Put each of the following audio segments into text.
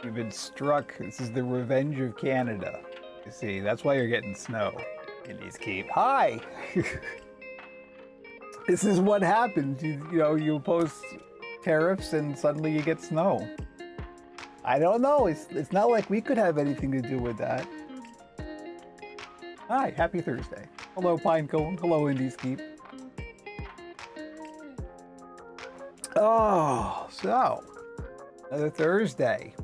You've been struck. This is the revenge of Canada. You see, that's why you're getting snow in East Cape. Hi! This is what happens. You impose tariffs and suddenly you get snow. I don't know. It's not like we could have anything to do with that. Hi, happy Thursday. Hello, Pinecone. Hello, Indies Keep. Oh, so another Thursday.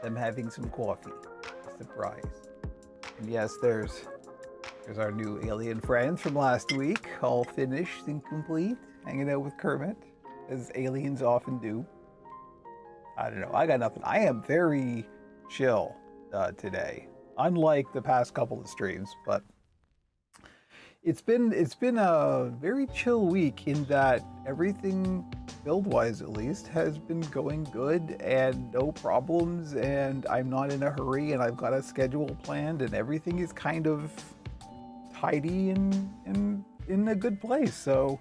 I'm having some coffee. Surprise. And yes, there's our new alien friends from last week, all finished and complete, hanging out with Kermit, as aliens often do. I don't know. I got nothing. I am very chill today, unlike the past couple of streams, but it's been a very chill week in that everything, build-wise at least, has been going good and no problems, and I'm not in a hurry, and I've got a schedule planned, and everything is kind of tidy and in a good place, so,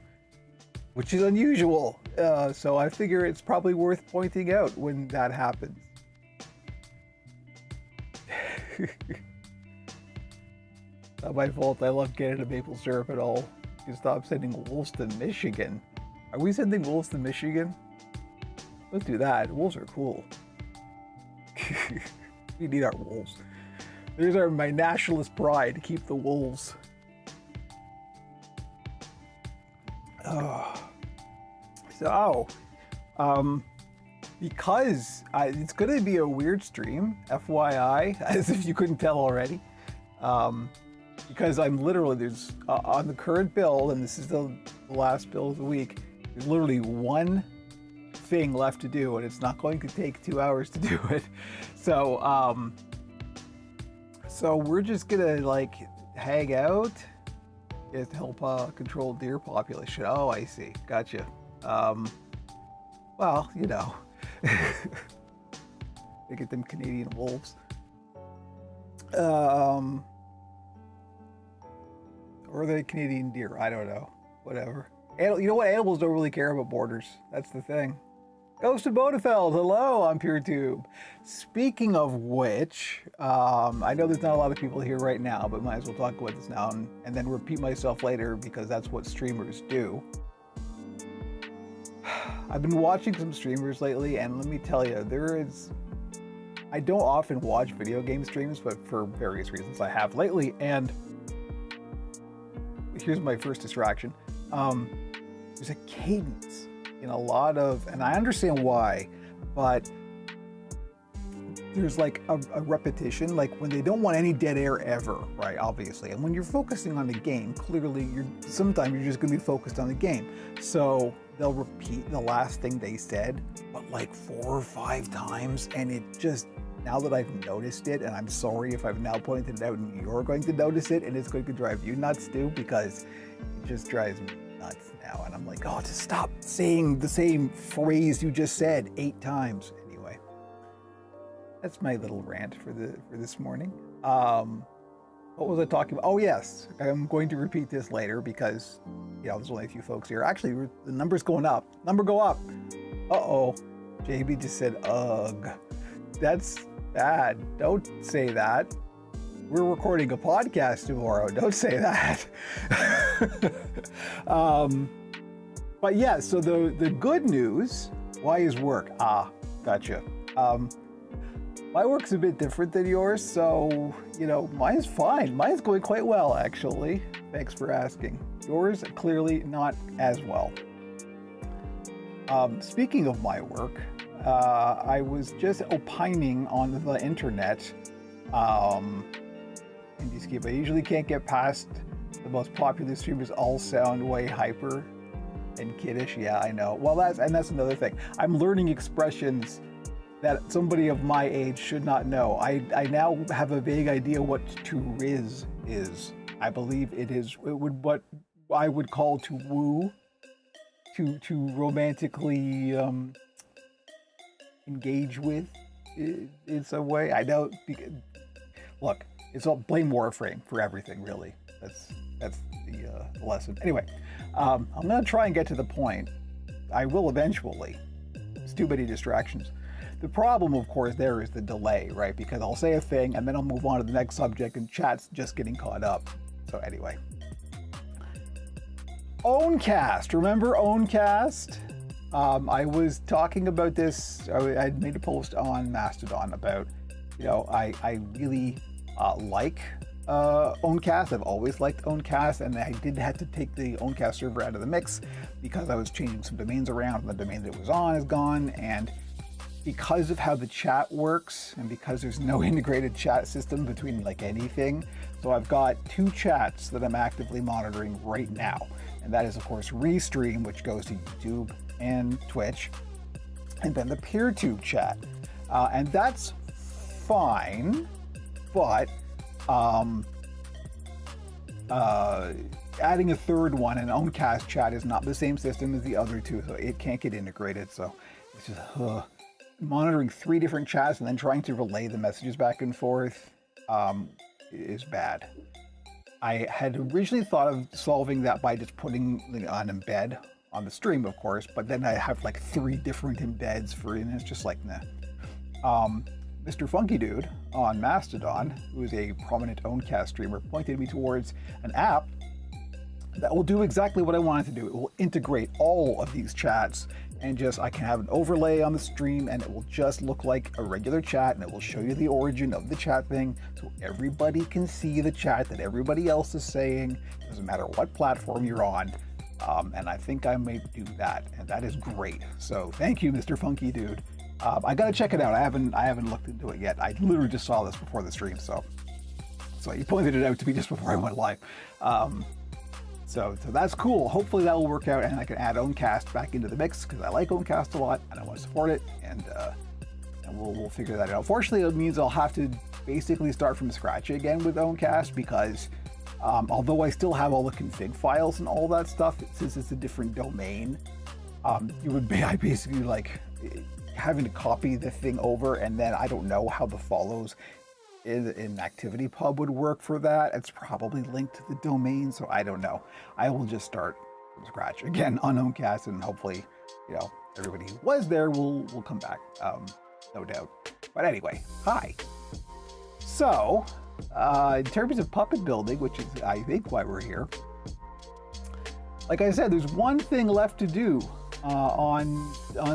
which is unusual. So I figure it's probably worth pointing out when that happens. Not my fault. I love Canada maple syrup and all. You stop sending wolves to Michigan. Are we sending wolves to Michigan? Let's do that. Wolves are cool. We need our wolves. There's my nationalist pride to keep the wolves. Because it's going to be a weird stream, FYI, as if you couldn't tell already. Because I'm literally, there's on the current build, and this is the last build of the week, there's literally one thing left to do, and it's not going to take 2 hours to do it. So, so we're just gonna like hang out to help control deer population. Oh, I see. Gotcha. Well, you know, they get them Canadian wolves. Or the Canadian deer. I don't know. Whatever. You know what? Animals don't really care about borders. That's the thing. Ghost of Bodefeld, hello on PureTube. Speaking of which, I know there's not a lot of people here right now, but might as well talk about this now and then repeat myself later because that's what streamers do. I've been watching some streamers lately, and let me tell you, I don't often watch video game streams, but for various reasons I have lately, and here's my first distraction. There's a cadence in a lot of, and I understand why, but there's like a repetition, like when they don't want any dead air ever, right? Obviously, and when you're focusing on the game, clearly sometimes you're just going to be focused on the game. So they'll repeat the last thing they said, but like 4 or 5 times, and it just, now that I've noticed it, and I'm sorry if I've now pointed it out and you're going to notice it, and it's going to drive you nuts too, because it just drives me nuts now. And I'm like, oh, just stop saying the same phrase you just said 8 times. Anyway, that's my little rant for this morning. What was I talking about? Oh yes, I'm going to repeat this later because, you know, there's only a few folks here. Actually, the number's going up. Number go up. Uh-oh. JB just said, ugh. That's bad. Don't say that. We're recording a podcast tomorrow. Don't say that. But yeah, so the good news, why is work? Ah, gotcha. My work's a bit different than yours, so, you know, mine's fine. Mine's going quite well, actually. Thanks for asking. Yours, clearly not as well. Speaking of my work, I was just opining on the internet. IndieScape, I usually can't get past the most popular streamers all sound way hyper and kiddish. Yeah, I know. Well, that's another thing. I'm learning expressions that somebody of my age should not know. I now have a vague idea what to riz is. I believe it would what I would call to woo, to romantically engage with in some way. I know. Look, it's all blame Warframe for everything, really. That's the lesson. Anyway, I'm gonna try and get to the point. I will eventually. It's too many distractions. The problem, of course, there is the delay, right? Because I'll say a thing and then I'll move on to the next subject and chat's just getting caught up. So anyway. Owncast, remember Owncast? I was talking about this, I made a post on Mastodon about, I really like Owncast. I've always liked Owncast, and I did have to take the Owncast server out of the mix because I was changing some domains around, and the domain that it was on is gone, and because of how the chat works, and because there's no integrated chat system between like anything, so I've got 2 chats that I'm actively monitoring right now, and that is of course Restream, which goes to YouTube and Twitch, and then the PeerTube chat, and that's fine, but adding a third one, an Owncast chat, is not the same system as the other 2, so it can't get integrated. So it's just monitoring 3 different chats and then trying to relay the messages back and forth is bad. I had originally thought of solving that by just putting an embed on the stream, of course, but then I have like 3 different embeds and it's just like, nah. Mr. Funky Dude on Mastodon, who is a prominent Owncast streamer, pointed me towards an app that will do exactly what I wanted to do. It will integrate all of these chats, and I can have an overlay on the stream, and it will just look like a regular chat, and it will show you the origin of the chat thing, so everybody can see the chat that everybody else is saying. Doesn't matter what platform you're on. And I think I may do that, and that is great. So thank you, Mr. Funky Dude. I gotta check it out. I haven't looked into it yet. I literally just saw this before the stream, so he pointed it out to me just before I went live. So that's cool. Hopefully that will work out, and I can add Owncast back into the mix because I like Owncast a lot and I want to support it, and we'll figure that out. Fortunately, it means I'll have to basically start from scratch again with Owncast because although I still have all the config files and all that stuff, since it's a different domain, I basically like having to copy the thing over, and then I don't know how the follows in ActivityPub would work for that. It's probably linked to the domain, so I don't know. I will just start from scratch again on Owncast, and hopefully, everybody who was there will come back, no doubt. But anyway, hi. So, in terms of puppet building, which is I think why we're here, like I said, there's one thing left to do on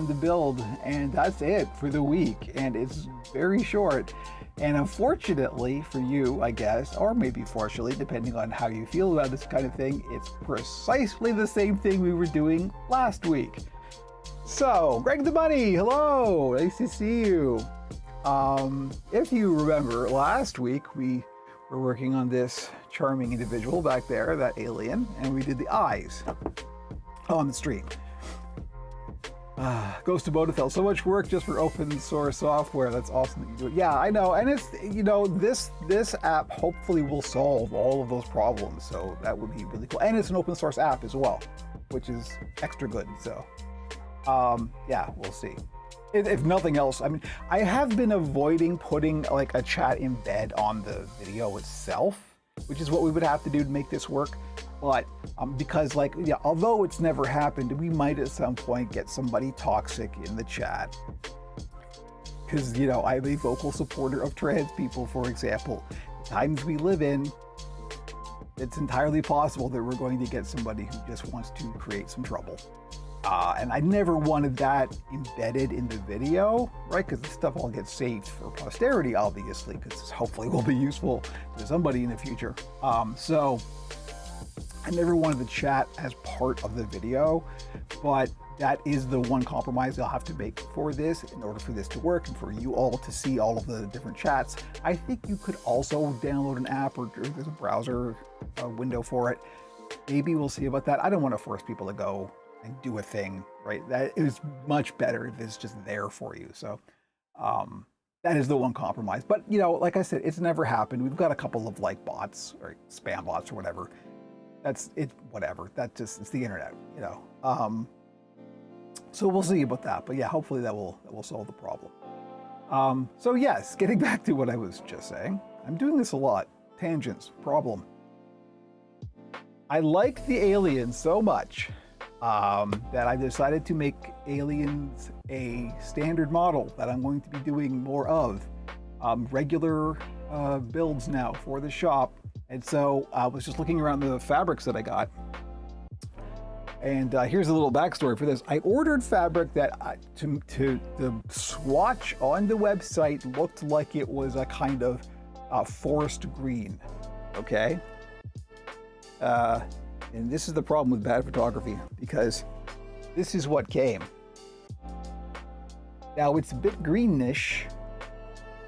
the build, and that's it for the week, and it's very short. And unfortunately for you, I guess, or maybe fortunately, depending on how you feel about this kind of thing, it's precisely the same thing we were doing last week. So, Greg the Bunny, hello, nice to see you. If you remember, last week we were working on this charming individual back there, that alien, and we did the eyes on the stream. Ghost of Bodafel, so much work just for open source software. That's awesome that you do it. Yeah, I know, and it's this app hopefully will solve all of those problems. So that would be really cool, and it's an open source app as well, which is extra good. So, yeah, we'll see. If nothing else, I mean, I have been avoiding putting like a chat embed on the video itself, which is what we would have to do to make this work. But because although it's never happened, we might at some point get somebody toxic in the chat. Because, I'm a vocal supporter of trans people, for example. The times we live in, it's entirely possible that we're going to get somebody who just wants to create some trouble. And I never wanted that embedded in the video, right? Because this stuff all gets saved for posterity, obviously, because this hopefully will be useful to somebody in the future. So I never wanted the chat as part of the video, but that is the one compromise I'll have to make for this in order for this to work and for you all to see all of the different chats. I think you could also download an app, or there's a browser window for it. Maybe we'll see about that. I don't want to force people to go and do a thing, right? That is much better if it's just there for you. So that is the one compromise. But, like I said, it's never happened. We've got a couple of bots or spam bots or whatever. That's it, whatever. It's the internet, So we'll see about that. But yeah, hopefully that will solve the problem. So yes, getting back to what I was just saying, I'm doing this a lot. Tangents, problem. I like the alien so much that I decided to make Aliens a standard model that I'm going to be doing more of. Regular builds now for the shop. And so I was just looking around the fabrics that I got. And here's a little backstory for this. I ordered fabric that the swatch on the website looked like it was a kind of forest green, okay? And this is the problem with bad photography, because this is what came. Now it's a bit greenish,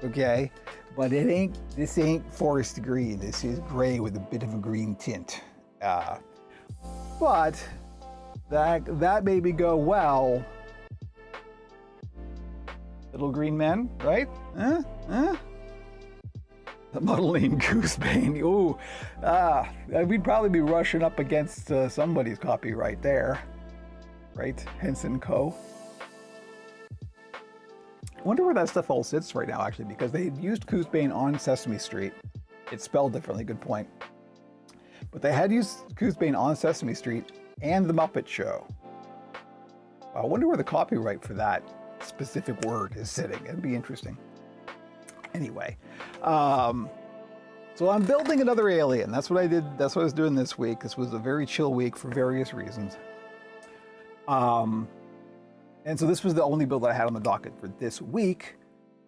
okay? But this ain't forest green. This is gray with a bit of a green tint. But that made me go, well, little green men, right? The model named Goosebane. Ooh, we'd probably be rushing up against somebody's copyright there, right? Henson Co. I wonder where that stuff all sits right now, actually, because they had used Goosebane on Sesame Street. It's spelled differently, good point. But they had used Goosebane on Sesame Street and The Muppet Show. I wonder where the copyright for that specific word is sitting. It'd be interesting. Anyway, so I'm building another alien. That's what I did. That's what I was doing this week. This was a very chill week for various reasons. And so this was the only build that I had on the docket for this week.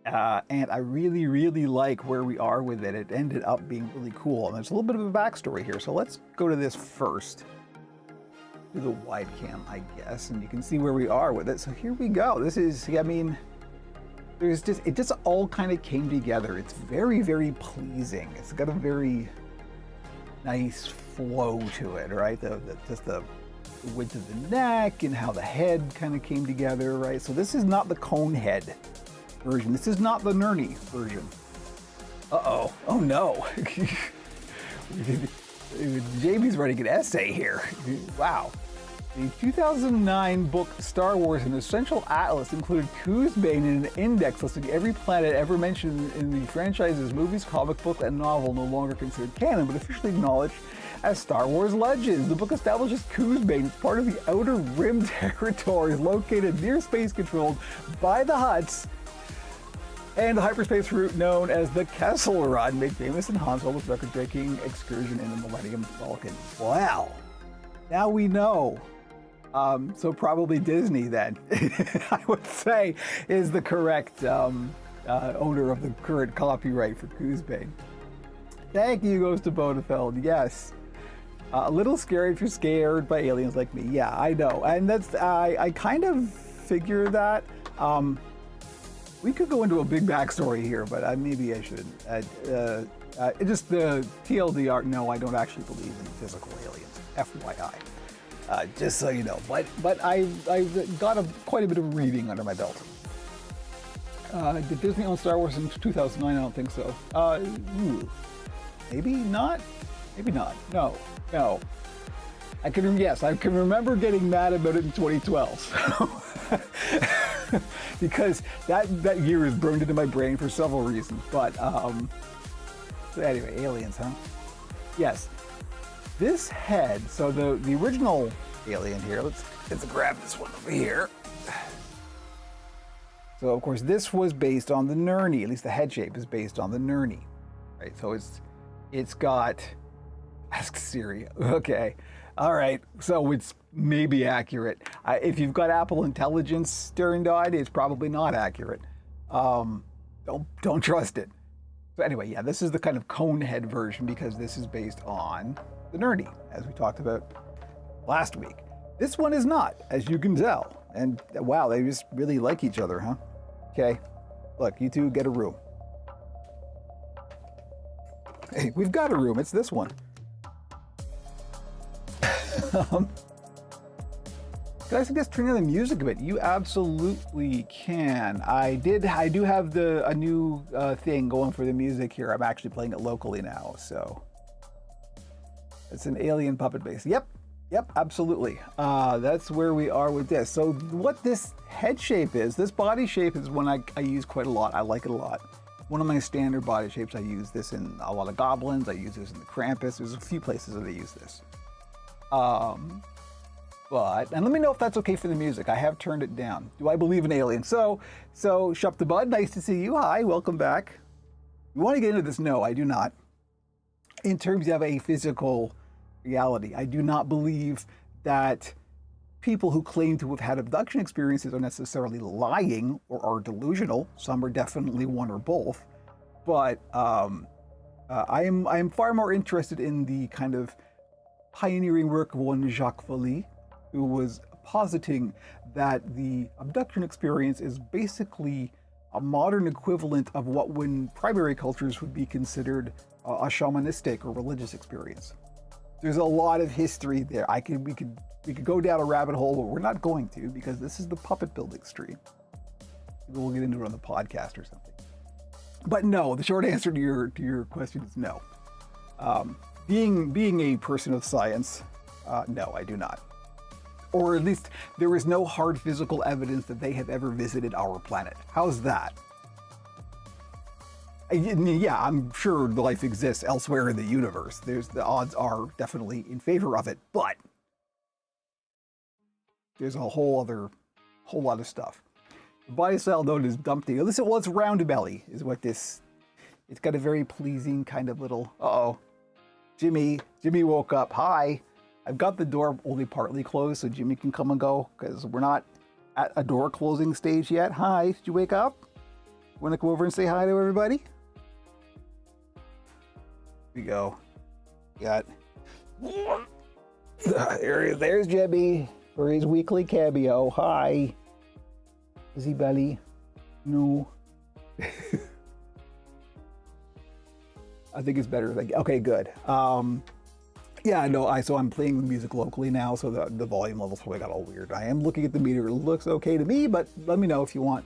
And I really, really like where we are with it. It ended up being really cool. And there's a little bit of a backstory here. So let's go to this first. Do the wide cam, I guess. And you can see where we are with it. So here we go. This is, I mean, it just all kind of came together. It's very, very pleasing. It's got a very nice flow to it, right? Just the width of the neck and how the head kind of came together, right? So this is not the cone head version. This is not the Nurney version. Uh-oh. Oh no. Jamie's writing an essay here. Wow. The 2009 book Star Wars, an essential atlas, included Goosebane in an index listing every planet ever mentioned in the franchise's movies, comic book, and novel, no longer considered canon, but officially acknowledged as Star Wars Legends. The book establishes Goosebane as part of the Outer Rim territories located near space controlled by the Hutts and the hyperspace route known as the Kessel Run, made famous in Han Solo's record-breaking excursion in the Millennium Falcon. Wow. Now we know. So probably Disney then, I would say, is the correct owner of the current copyright for Goosebane. Thank you, Ghost of Bonafeld. Yes. A little scary if you're scared by aliens like me. Yeah, I know. And that's, I kind of figure that. We could go into a big backstory here, but maybe I shouldn't. Just the TLDR, no, I don't actually believe in physical aliens. FYI. Just so you know. But I've got quite a bit of reading under my belt. Did Disney own Star Wars in 2009? I don't think so. Maybe not. Maybe not. No. I can remember getting mad about it in 2012. Because that year is burned into my brain for several reasons. But so anyway, aliens, huh? Yes. This head, so the original alien here, let's grab this one over here. So of course this was based on the Nurney, at least the head shape is based on the Nurney. Right, so it's got, ask Siri, okay. All right, so it's maybe accurate. If you've got Apple Intelligence during died, it's probably not accurate. Don't trust it. So anyway, yeah, this is the kind of cone head version because this is based on the Nurney, as we talked about last week. This one is not, as you can tell. And wow, they just really like each other, huh? Okay, look, you two get a room. Hey, we've got a room, it's this one. Can I suggest turning on the music a bit? You absolutely can. I do have a new thing going for the music here. I'm actually playing it locally now, so. It's an alien puppet base. Yep, absolutely. That's where we are with this. So what this head shape is, this body shape is one I use quite a lot. I like it a lot. One of my standard body shapes. I use this in a lot of Goblins. I use this in the Krampus. There's a few places that I use this. But, and let me know if that's okay for the music. I have turned it down. Do I believe in aliens? So Shup the Bud, nice to see you. Hi, welcome back. You want to get into this? No, I do not. In terms of a physical reality, I do not believe that people who claim to have had abduction experiences are necessarily lying or are delusional. Some are definitely one or both. But I am far more interested in the kind of pioneering work of one Jacques Vallée, who was positing that the abduction experience is basically a modern equivalent of what in primary cultures would be considered a shamanistic or religious experience. There's a lot of history there. We could go down a rabbit hole, but we're not going to, because this is the puppet building stream. Maybe we'll get into it on the podcast or something. But no, the short answer to your question is no. Being a person of science, no, I do not. Or at least there is no hard physical evidence that they have ever visited our planet. How's that? Yeah, I'm sure life exists elsewhere in the universe. The odds are definitely in favor of it, but there's a whole lot of stuff. The body style known as Dumpty. Listen, well, it's round belly is what this. It's got a very pleasing kind of little. Jimmy woke up. Hi. I've got the door only partly closed so Jimmy can come and go because we're not at a door closing stage yet. Hi, did you wake up? Want to come over and say hi to everybody? Here we go. Got there's Jimmy for his weekly cameo. Hi. Is he belly? No. I think it's better. Okay, good. Yeah, no, so I'm playing the music locally now, so the volume levels probably got all weird. I am looking at the meter. It looks okay to me, but let me know if you want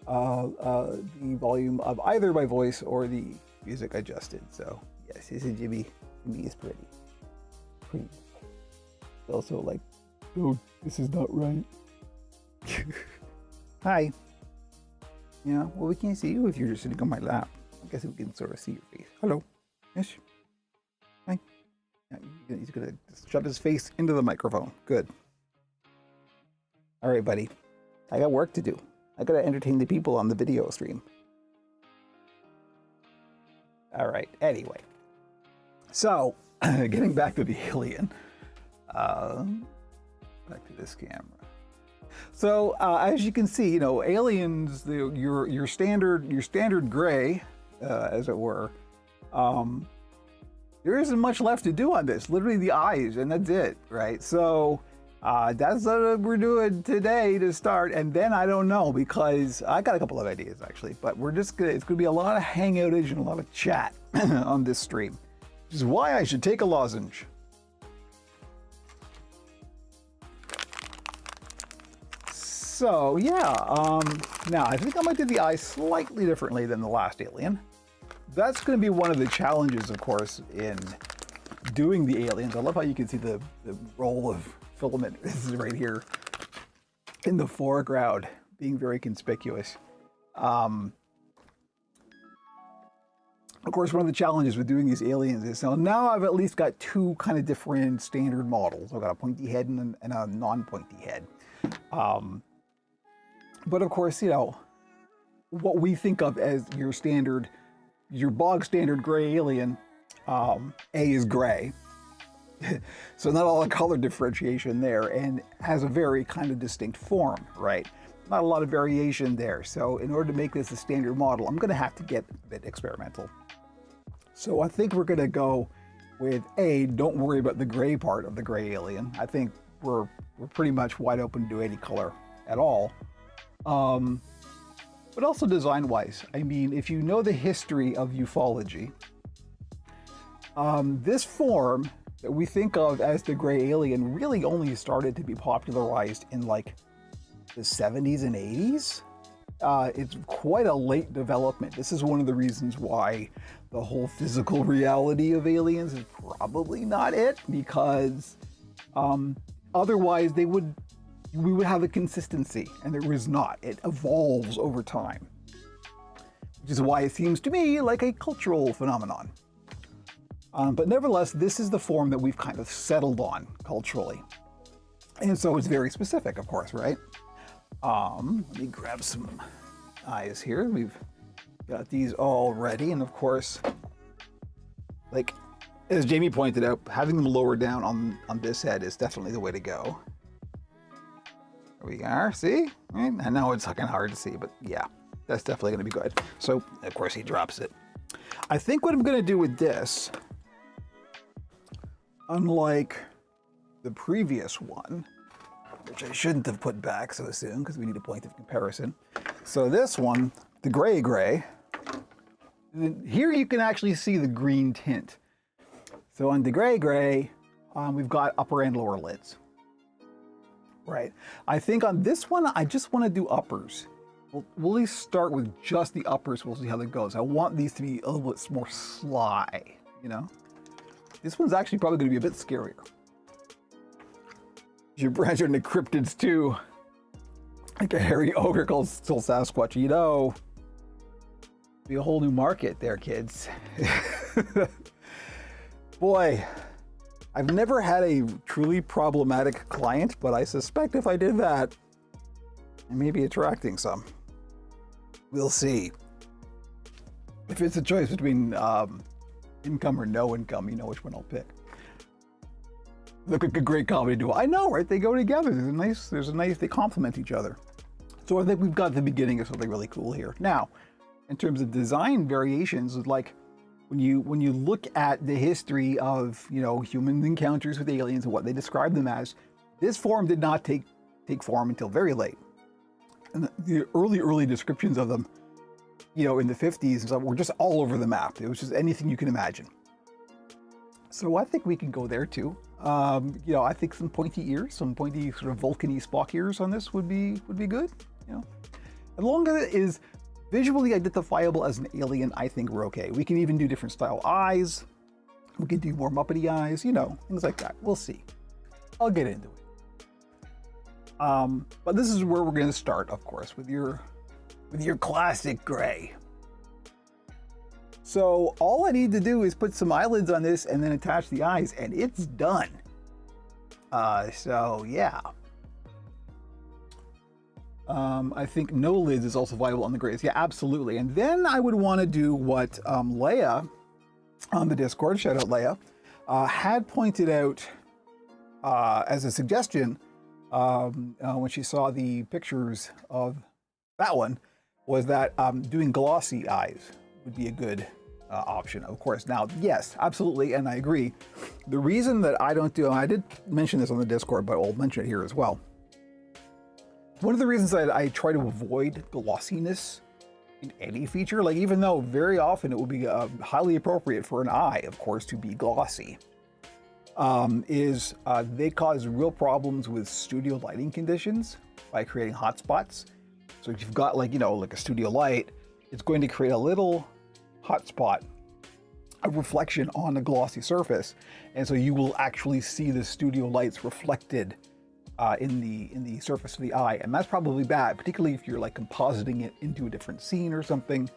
the volume of either my voice or the music adjusted. So, yes, this is Jimmy. Jimmy is pretty. Also like, oh, this is not right. Hi. Yeah, well, we can't see you if you're just sitting on my lap. I guess we can sort of see your face. Hello. Yes. Hi. Yeah, he's gonna just shove his face into the microphone. Good. All right, buddy. I got work to do. I gotta entertain the people on the video stream. All right. Anyway. So, getting back to the alien. Back to this camera. So, as you can see, aliens, your standard gray, as it were. There isn't much left to do on this. Literally the eyes, and that's it, right? So that's what we're doing today to start, and then I don't know, because I got a couple of ideas actually, but it's gonna be a lot of hangoutage and a lot of chat on this stream, which is why I should take a lozenge. So yeah, now I think I might do the eyes slightly differently than the last alien. That's going to be one of the challenges, of course, in doing the aliens. I love how you can see the roll of filament. This is right here in the foreground, being very conspicuous. Of course, one of the challenges with doing these aliens is, so now I've at least got two kind of different standard models. I've got a pointy head and a non-pointy head. But of course, what we think of as your bog standard gray alien, A is gray. So not all the color differentiation there, and has a very kind of distinct form, right? Not a lot of variation there. So in order to make this a standard model, I'm gonna have to get a bit experimental. So I think we're gonna go with A, don't worry about the gray part of the gray alien. I think we're pretty much wide open to do any color at all. But also design-wise, I mean, if you know the history of ufology, this form that we think of as the gray alien really only started to be popularized in like the 70s and 80s. It's quite a late development. This is one of the reasons why the whole physical reality of aliens is probably not it, because otherwise we would have a consistency, and there is not. It evolves over time, which is why it seems to me like a cultural phenomenon. But nevertheless, this is the form that we've kind of settled on culturally. And so it's very specific, of course, right? Let me grab some eyes here. We've got these all ready. And of course, like, as Jamie pointed out, having them lower down on this head is definitely the way to go. There we are, see? I know it's fucking hard to see, but yeah, that's definitely gonna be good. So, of course, he drops it. I think what I'm gonna do with this, unlike the previous one, which I shouldn't have put back so soon because we need a point of comparison. So this one, the gray, here you can actually see the green tint. So on the gray, we've got upper and lower lids. Right. I think on this one, I just want to do uppers. We'll at least start with just the uppers. We'll see how that goes. I want these to be a little bit more sly, you know? This one's actually probably going to be a bit scarier. You branch into cryptids too. Like a hairy ogre called Still Sasquatch. You know, be a whole new market there, kids. Boy, I've never had a truly problematic client, but I suspect if I did that, I may be attracting some. We'll see. If it's a choice between income or no income, you know which one I'll pick. Look like a great comedy duo. I know, right? They go together. There's a nice, they complement each other. So I think we've got the beginning of something really cool here. Now, in terms of design variations, like when you look at the history of, you know, human encounters with aliens and what they describe them as, this form did not take form until very late. And the early descriptions of them, you know, in the 50s and stuff, were just all over the map. It was just anything you can imagine. So I think we can go there too. You know, I think some pointy ears, some pointy sort of Vulcan-y Spock ears on this would be good. You know, as long as it is visually identifiable as an alien, I think we're okay. We can even do different style eyes. We can do more Muppety eyes, you know, things like that. We'll see. I'll get into it. But this is where we're going to start, of course, with your classic gray. So all I need to do is put some eyelids on this and then attach the eyes, and it's done. So yeah. I think no lids is also viable on the grays. Yeah, absolutely. And then I would want to do what Leia on the Discord, shout out Leia, had pointed out as a suggestion when she saw the pictures of that one, was that doing glossy eyes would be a good option, of course. Now, yes, absolutely, and I agree. The reason that I don't do, I did mention this on the Discord, but I'll mention it here as well. One of the reasons that I try to avoid glossiness in any feature, like even though very often it will be highly appropriate for an eye, of course, to be glossy, is they cause real problems with studio lighting conditions by creating hot spots. So if you've got, like, you know, like a studio light, it's going to create a little hot spot, a reflection on a glossy surface, and so you will actually see the studio lights reflected in the surface of the eye, and that's probably bad, particularly if you're like compositing it into a different scene or something,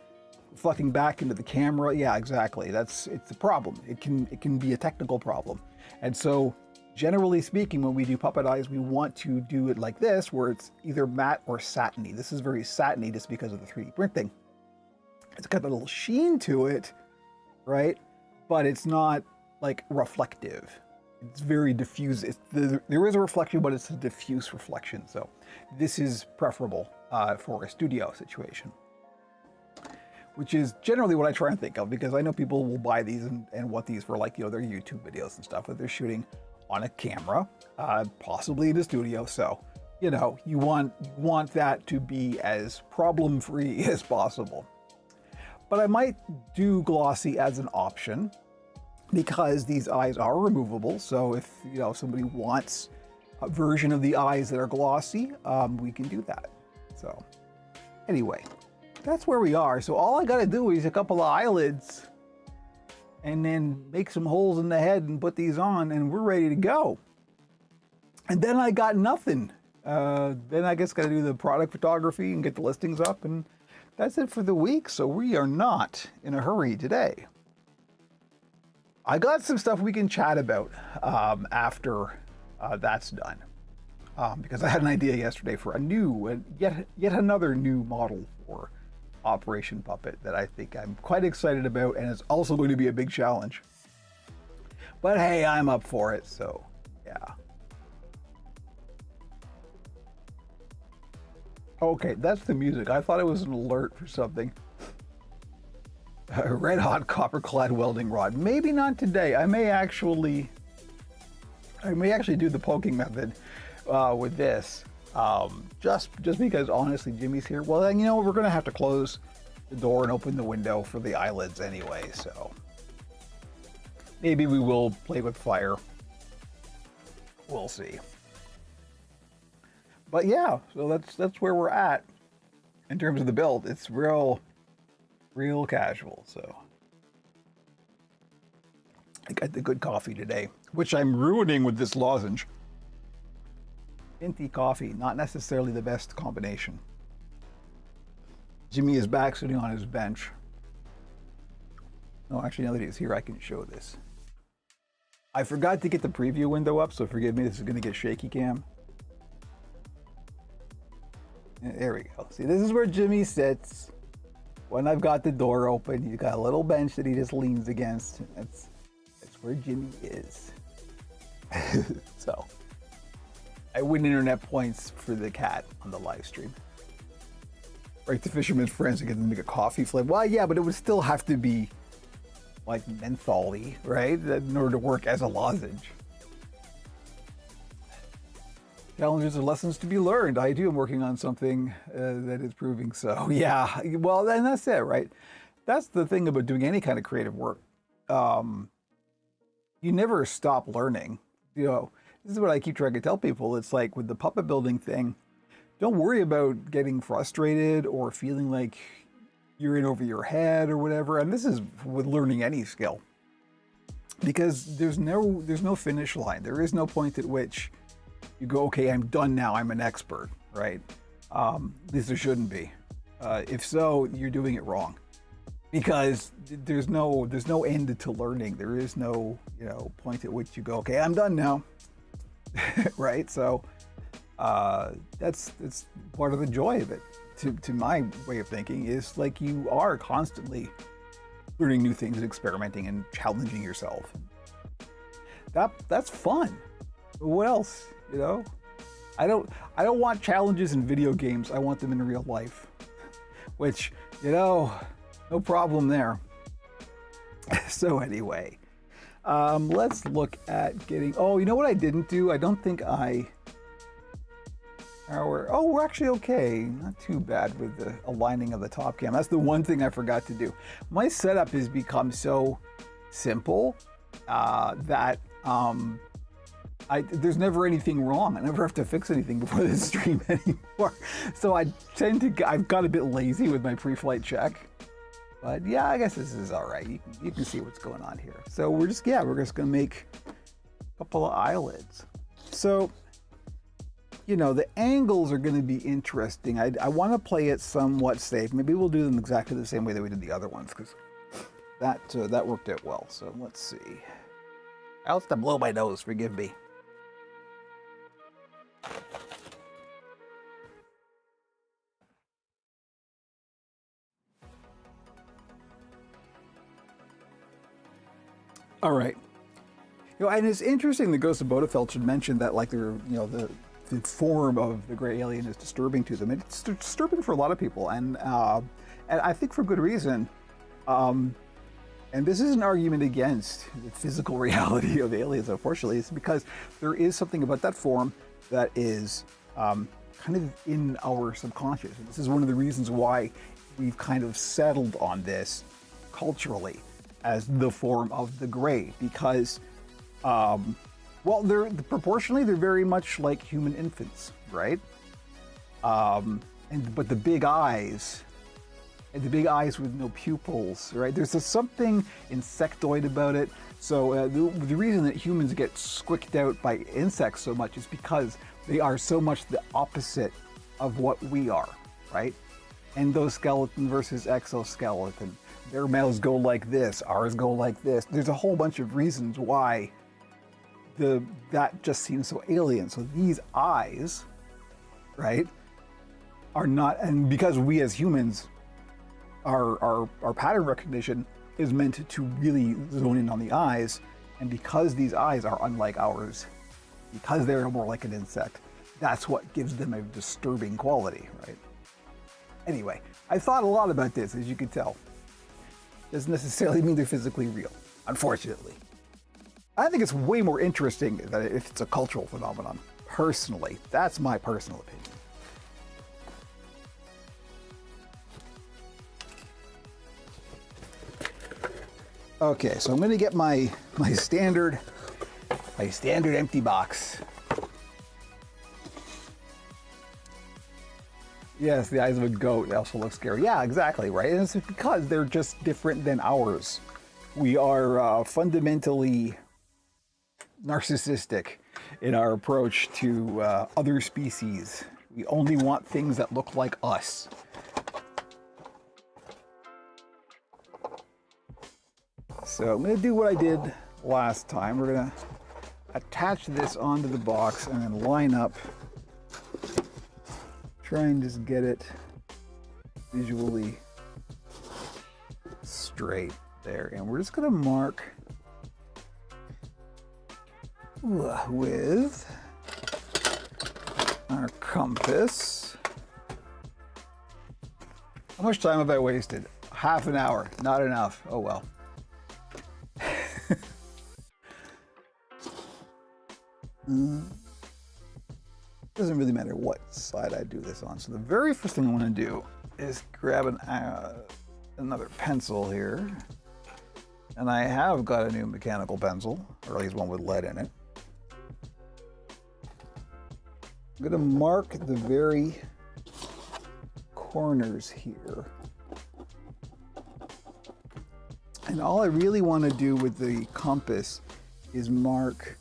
reflecting back into the camera. Yeah, exactly. It's a problem. It can be a technical problem, and so generally speaking, when we do puppet eyes, we want to do it like this, where it's either matte or satiny. This is very satiny just because of the 3D printing. It's got a little sheen to it, right? But it's not like reflective. It's very diffuse. There is a reflection, but it's a diffuse reflection. So this is preferable for a studio situation, which is generally what I try and think of, because I know people will buy these and want these for, like, you know, their YouTube videos and stuff, but they're shooting on a camera, possibly in a studio. So, you know, you want that to be as problem-free as possible. But I might do glossy as an option because these eyes are removable. So if, you know, somebody wants a version of the eyes that are glossy, we can do that. So anyway, that's where we are. So all I got to do is a couple of eyelids and then make some holes in the head and put these on, and we're ready to go. And then I got nothing. Then I guess got to do the product photography and get the listings up, and that's it for the week. So we are not in a hurry today. I got some stuff we can chat about after that's done. because I had an idea yesterday for a new, yet another new model for Operation Puppet that I think I'm quite excited about, and it's also going to be a big challenge. But hey, I'm up for it, so yeah. Okay, that's the music. I thought it was an alert for something. A red hot copper clad welding rod. Maybe not today. I may actually do the poking method with this. Just because honestly Jimmy's here. Well then, you know, we're gonna have to close the door and open the window for the eyelids anyway, so maybe we will play with fire. We'll see. But yeah, so that's where we're at in terms of the build. It's real casual, so I got the good coffee today, which I'm ruining with this lozenge. Minty coffee, not necessarily the best combination. Jimmy is back sitting on his bench. No, actually, now that he's here, I can show this. I forgot to get the preview window up, so forgive me, this is gonna get shaky cam. There we go. See, this is where Jimmy sits when I've got the door open. He's got a little bench that he just leans against. That's where Jimmy is. So, I win internet points for the cat on the live stream. Right to Fisherman's Friends to get them to make a coffee flavor. Well, yeah, but it would still have to be like menthol-y, right? In order to work as a lozenge. Challenges and lessons to be learned. I do am working on something that is proving so. Yeah, well, then that's it, right? That's the thing about doing any kind of creative work. You never stop learning. You know, this is what I keep trying to tell people. It's like with the puppet building thing, don't worry about getting frustrated or feeling like you're in over your head or whatever. And this is with learning any skill, because there's no finish line. There is no point at which you go, okay, I'm done now, I'm an expert, right? At least there shouldn't be. If so, you're doing it wrong, because there's no end to learning. There is no, you know, point at which you go, okay, I'm done now, right? So that's part of the joy of it. To my way of thinking, is like you are constantly learning new things and experimenting and challenging yourself. That's fun. What else? You know, I don't want challenges in video games. I want them in real life, which, you know, no problem there. So anyway, let's look at getting, oh, you know what I didn't do? I don't think we're actually okay. Not too bad with the aligning of the top cam. That's the one thing I forgot to do. My setup has become so simple that there's never anything wrong. I never have to fix anything before the stream anymore. So I've got a bit lazy with my pre-flight check. But yeah, I guess this is all right. You can see what's going on here. So we're just gonna make a couple of eyelids. So, you know, the angles are gonna be interesting. I wanna play it somewhat safe. Maybe we'll do them exactly the same way that we did the other ones, because that worked out well. So let's see. I also blow my nose, forgive me. All right. You know, and it's interesting that Ghost of Bodafeld should mention that, like, the form of the gray alien is disturbing to them. It's disturbing for a lot of people, and I think for good reason. And this is an argument against the physical reality of aliens, unfortunately. It's because there is something about that form that is kind of in our subconscious. And this is one of the reasons why we've kind of settled on this culturally as the form of the gray, because, well, proportionally, they're very much like human infants, right? But the big eyes, and the big eyes with no pupils, right? There's something insectoid about it. So the reason that humans get squicked out by insects so much is because they are so much the opposite of what we are, right? Endoskeleton versus exoskeleton. Their mouths go like this, ours go like this. There's a whole bunch of reasons why that just seems so alien. So these eyes, right, are not, and because we as humans, our pattern recognition is meant to really zone in on the eyes, and because these eyes are unlike ours, because they're more like an insect, that's what gives them a disturbing quality, right? Anyway, I thought a lot about this, as you could tell. Doesn't necessarily mean they're physically real, unfortunately. I think it's way more interesting that if it's a cultural phenomenon. Personally, that's my personal opinion. Okay, so I'm gonna get my standard empty box. Yes, the eyes of a goat also look scary. Yeah, exactly, right? And it's because they're just different than ours. We are fundamentally narcissistic in our approach to other species. We only want things that look like us. So I'm gonna do what I did last time. We're gonna attach this onto the box and then line up. Try and just get it visually straight there. And we're just gonna mark with our compass. How much time have I wasted? Half an hour, not enough. Oh well. Doesn't really matter what side I do this on. So the very first thing I want to do is grab another pencil here. And I have got a new mechanical pencil, or at least one with lead in it. I'm going to mark the very corners here. And all I really want to do with the compass is mark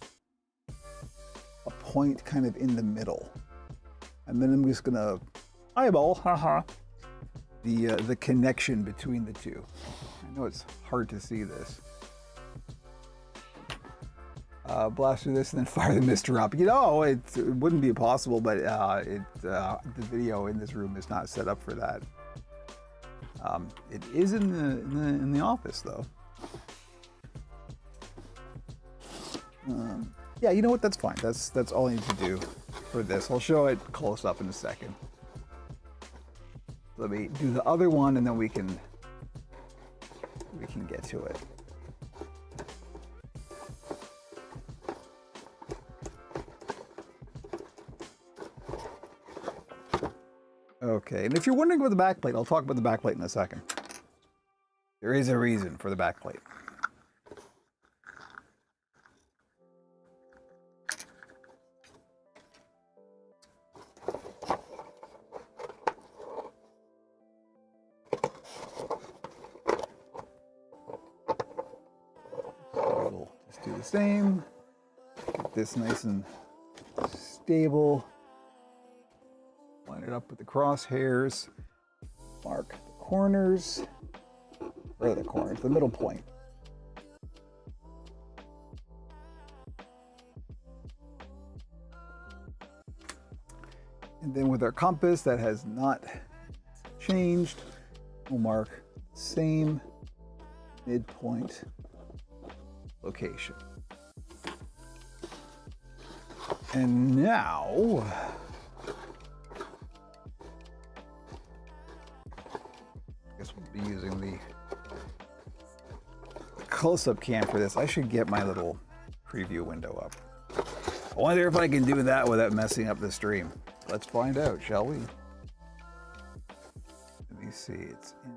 a point kind of in the middle. And then I'm just going to eyeball, the connection between the two. I know it's hard to see this. Blast through this and then fire the mister up. You know, it wouldn't be possible, but the video in this room is not set up for that. It is in the office though. Yeah, you know what? That's fine. That's all I need to do for this. I'll show it close up in a second. Let me do the other one, and then we can get to it. Okay, and if you're wondering about the backplate, I'll talk about the backplate in a second. There is a reason for the backplate. So we'll just do the same. Get this nice and stable. Line it up with the crosshairs. Mark the corners. Or the corners, the middle point. And then with our compass that has not changed, we'll mark same midpoint location. And now, I guess we'll be using the close-up cam for this. I should get my little preview window up. I wonder if I can do that without messing up the stream. Let's find out, shall we? Let me see, it's in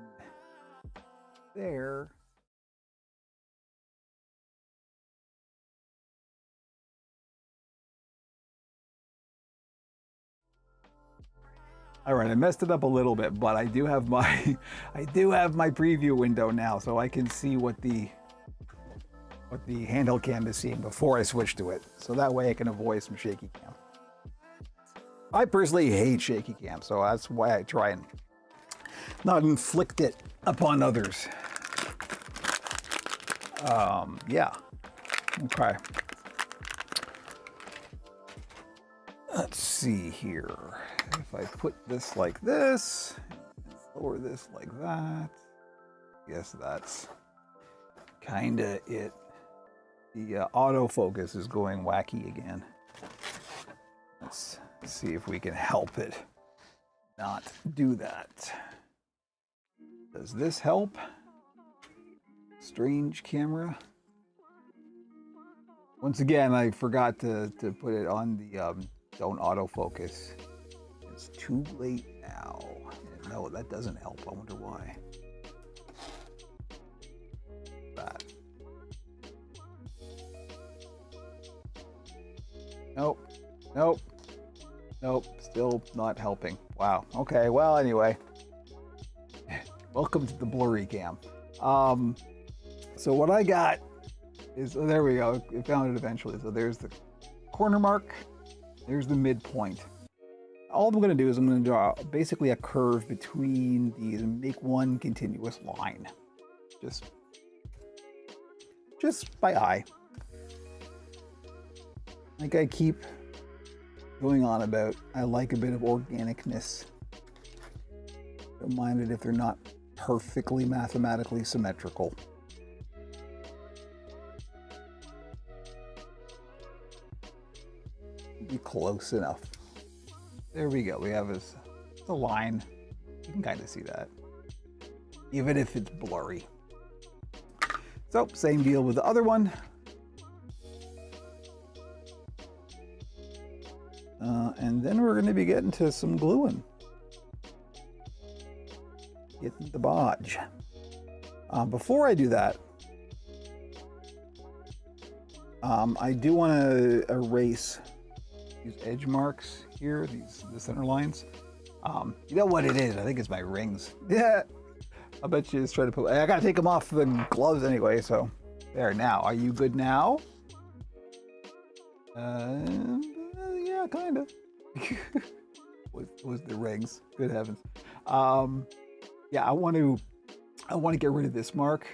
there. All right, I messed it up a little bit, but I do have my preview window now, so I can see what the handheld cam is seeing before I switch to it. So that way I can avoid some shaky cam. I personally hate shaky cam, so that's why I try and not inflict it upon others. Yeah. Okay. Let's see here. If I put this like this, lower this like that, guess that's kind of it. The autofocus is going wacky again. Let's see if we can help it not do that. Does this help? Strange camera. Once again, I forgot to put it on the don't autofocus. It's too late now. No, that doesn't help. I wonder why. That. Nope. Nope. Nope. Still not helping. Wow. Okay. Well, anyway. Welcome to the blurry cam. So what I got is, oh, there we go. I found it eventually. So there's the corner mark. There's the midpoint. All I'm going to do is I'm going to draw basically a curve between these and make one continuous line. Just by eye. Like I keep going on about, I like a bit of organicness. Don't mind it if they're not perfectly mathematically symmetrical. Be close enough. There we go. We have a line. You can kind of see that, even if it's blurry. So same deal with the other one. And then we're going to be getting to some gluing. Getting the bodge. Before I do that, I do want to erase these edge marks here, the center lines. You know what it is? I think it's my rings. Yeah, I bet you just try to put. I gotta take them off the gloves anyway. So there. Now, are you good now? Yeah, kind of. was the rings? Good heavens. Yeah, I want to get rid of this mark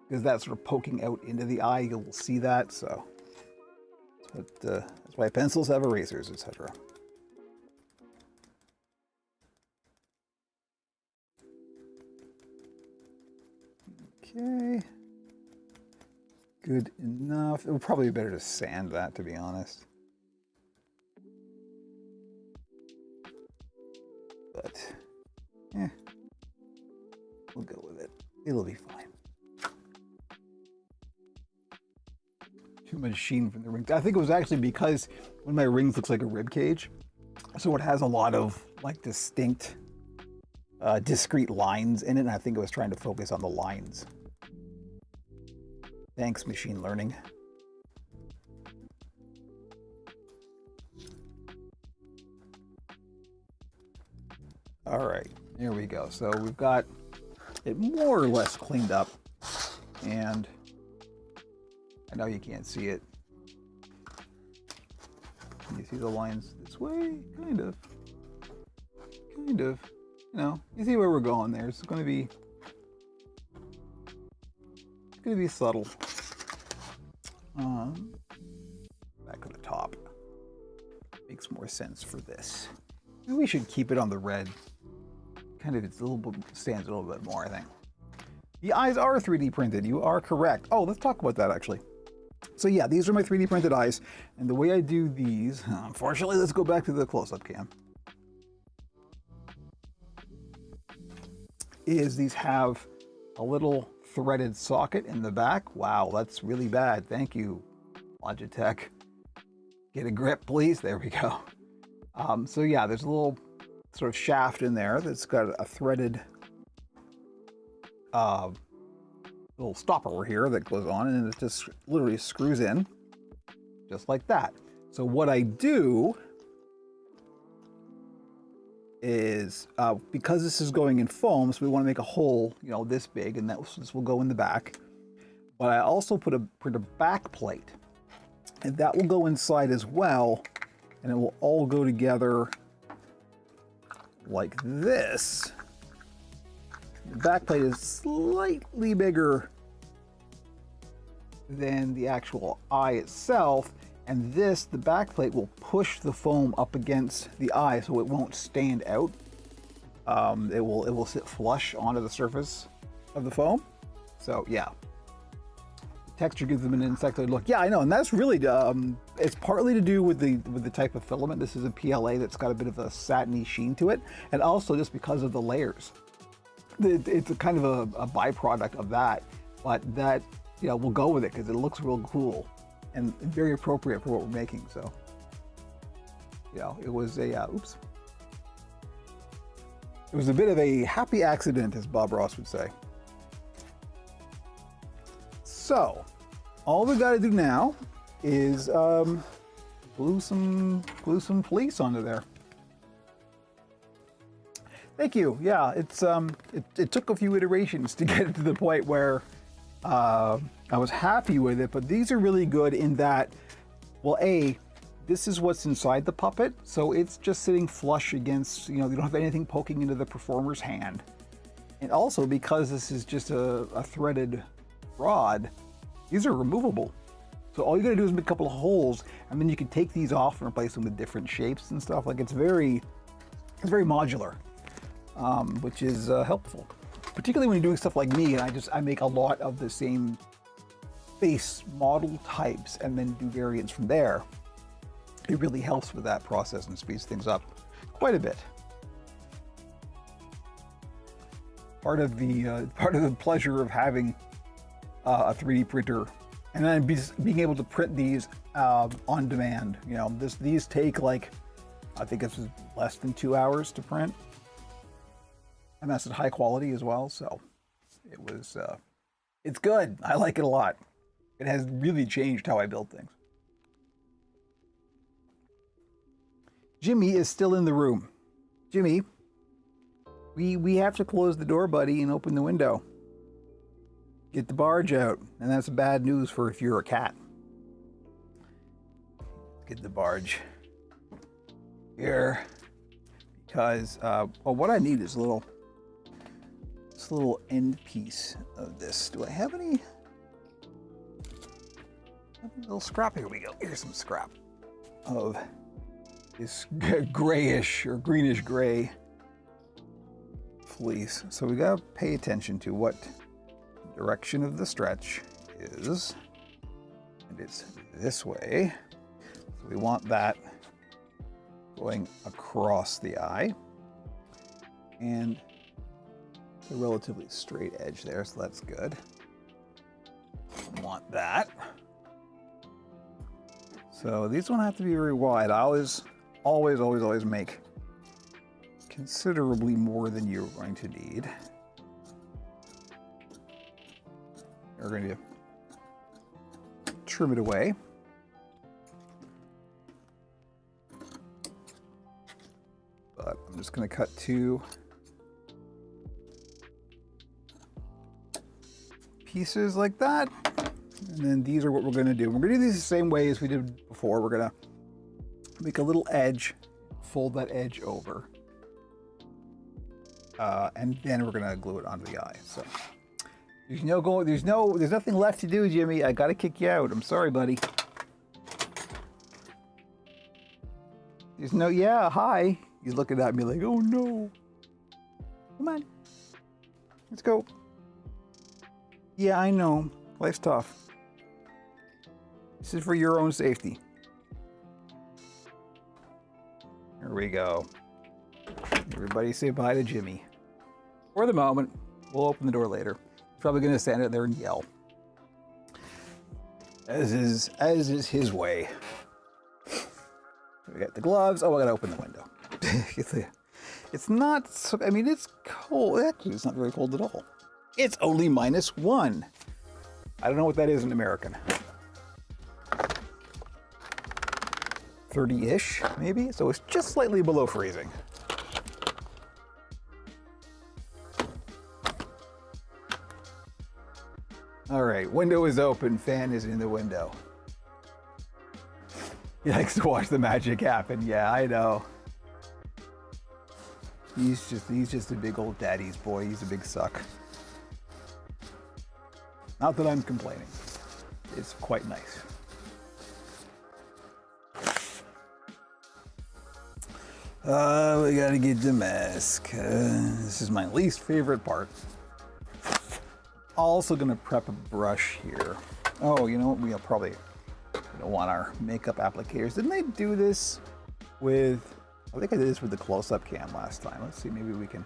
because that's sort of poking out into the eye. You'll see that. So that's why pencils have erasers, etc. Okay. Good enough. It would probably be better to sand that, to be honest. But, we'll go with it. It'll be fine. Too much sheen from the rings. I think it was actually because one of my rings looks like a rib cage, so it has a lot of like distinct, discrete lines in it. And I think it was trying to focus on the lines. Thanks, machine learning. All right, here we go. So we've got it more or less cleaned up, and I know you can't see it. Can you see the lines this way? Kind of. You know, you see where we're going there. It's going to be subtle. Back to the top. Makes more sense for this. Maybe we should keep it on the red. Kind of, it's a little bit, stands a little bit more, I think. The eyes are 3D printed. You are correct. Oh, let's talk about that actually. So yeah, these are my 3D printed eyes. And the way I do these, unfortunately, let's go back to the close-up cam. Is these have a little threaded socket in the back. Wow, that's really bad. Thank you, Logitech. Get a grip, please. There we go. So yeah, there's a little sort of shaft in there that's got a threaded little stopper here that goes on, and it just literally screws in just like that. So what I do is, because this is going in foam, so we want to make a hole, you know, this big, and this will go in the back. But I also put a back plate, and that will go inside as well, and it will all go together like this. The back plate is slightly bigger than the actual eye itself, And this, the back plate, will push the foam up against the eye so it won't stand out. It will sit flush onto the surface of the foam. So yeah, the texture gives them an insectoid look. Yeah, I know, and that's really it's partly to do with the type of filament. This is a PLA that's got a bit of a satiny sheen to it, and also just because of the layers. It's a kind of a byproduct of that, but that, you know, we'll go with it because it looks real cool and very appropriate for what we're making. So, you know, it was a oops. It was a bit of a happy accident, as Bob Ross would say. So, all we got to do now is glue some fleece onto there. Thank you. Yeah, it's it took a few iterations to get it to the point where I was happy with it, but these are really good in that, well, this is what's inside the puppet, so it's just sitting flush against, you know, you don't have anything poking into the performer's hand. And also, because this is just a threaded rod, these are removable. So all you gotta do is make a couple of holes, and then you can take these off and replace them with different shapes and stuff. Like it's very modular, which is helpful. Particularly when you're doing stuff like me, and I make a lot of the same base model types and then do variants from there. It really helps with that process and speeds things up quite a bit. Part of the pleasure of having a 3D printer, and then being able to print these on demand. You know, these take like, I think it's less than 2 hours to print, and that's at high quality as well. So it was, it's good. I like it a lot. It has really changed how I build things. Jimmy is still in the room. Jimmy, we have to close the door, buddy, and open the window. Get the barge out, and that's bad news for if you're a cat. Get the barge here, because well, what I need is this little end piece of this. Do I have any? A little scrap. Here we go. Here's some scrap of this grayish or greenish gray fleece. So we gotta pay attention to what direction of the stretch is, and it's this way. So we want that going across the eye, and a relatively straight edge there, so that's good. Want that. So these don't have to be very wide. I always make considerably more than you're going to need. We're going to trim it away. But I'm just going to cut 2 pieces like that. And then these are what we're going to do. We're going to do these the same way as we did before. We're going to make a little edge, fold that edge over, and then we're going to glue it onto the eye. So there's nothing left to do, Jimmy. I got to kick you out. I'm sorry, buddy. Yeah, hi. He's looking at me like, oh no. Come on. Let's go. Yeah, I know. Life's tough. This is for your own safety. Here we go. Everybody say bye to Jimmy. For the moment, we'll open the door later. He's probably going to stand out there and yell, as is his way. We got the gloves. Oh, I got to open the window. It's not. I mean, it's cold. Actually, it's not very cold at all. It's only -1. I don't know what that is in American. 30-ish, maybe? So it's just slightly below freezing. All right, window is open, fan is in the window. He likes to watch the magic happen. Yeah, I know. He's just a big old daddy's boy. He's a big suck. Not that I'm complaining. It's quite nice. We gotta get the mask. This is my least favorite part. Also gonna prep a brush here. Oh, you know what? We'll probably don't want our makeup applicators. Didn't they do this with, I think I did this with the close-up cam last time. Let's see, maybe we can,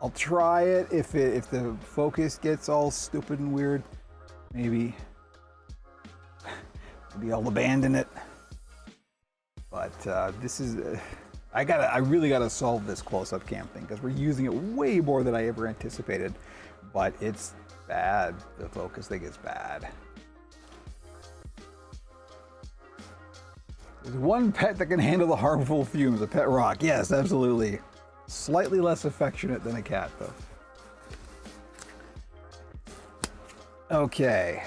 I'll try it. If the focus gets all stupid and weird, maybe I'll abandon it. But this is, I really gotta solve this close-up cam thing because we're using it way more than I ever anticipated. But it's bad. The focus thing is bad. There's one pet that can handle the harmful fumes, a pet rock. Yes, absolutely. Slightly less affectionate than a cat, though. Okay,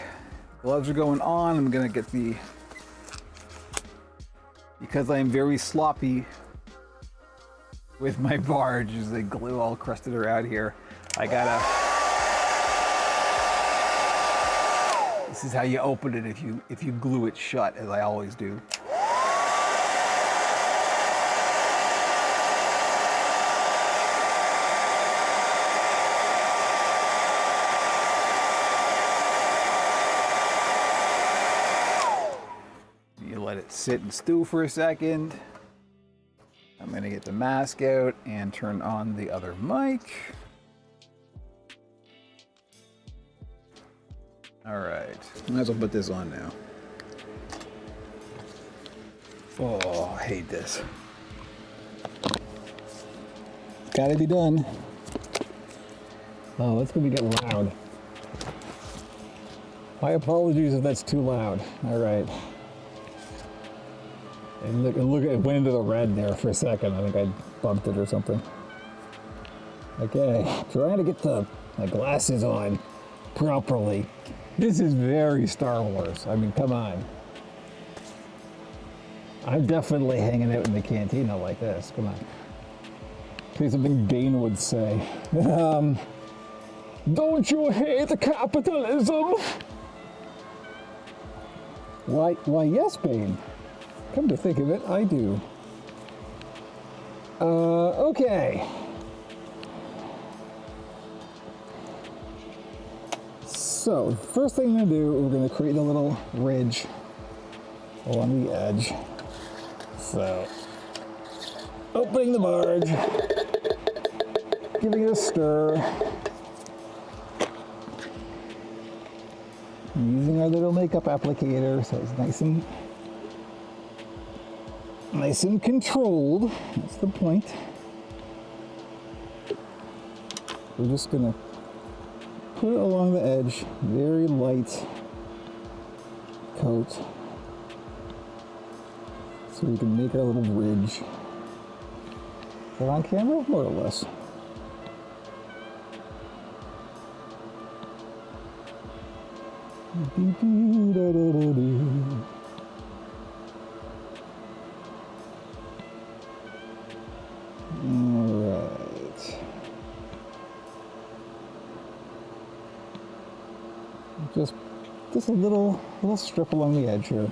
gloves are going on. I'm gonna get the, because I'm very sloppy with my barge, as the glue all crusted around here. I gotta, this is how you open it if you glue it shut, as I always do. Let it sit and stew for a second. I'm gonna get the mask out and turn on the other mic. All right, might as well put this on now. Oh, I hate this. Gotta be done. Oh, that's gonna get loud. My apologies if that's too loud. All right. And look, it went into the red there for a second. I think I bumped it or something. Okay, trying to get my glasses on properly. This is very Star Wars. I mean, come on. I'm definitely hanging out in the cantina like this. Come on. Say something Bane would say. Don't you hate the capitalism? Why, yes, Bane. Come to think of it, I do. Okay. So, the first thing I'm gonna do, we're gonna create a little ridge along the edge. So, opening the barge, giving it a stir, using our little makeup applicator so it's nice and controlled. That's the point. We're just gonna put it along the edge, very light coat, so we can make our little ridge. Is that on camera? More or less. Alright. Just a little strip along the edge here.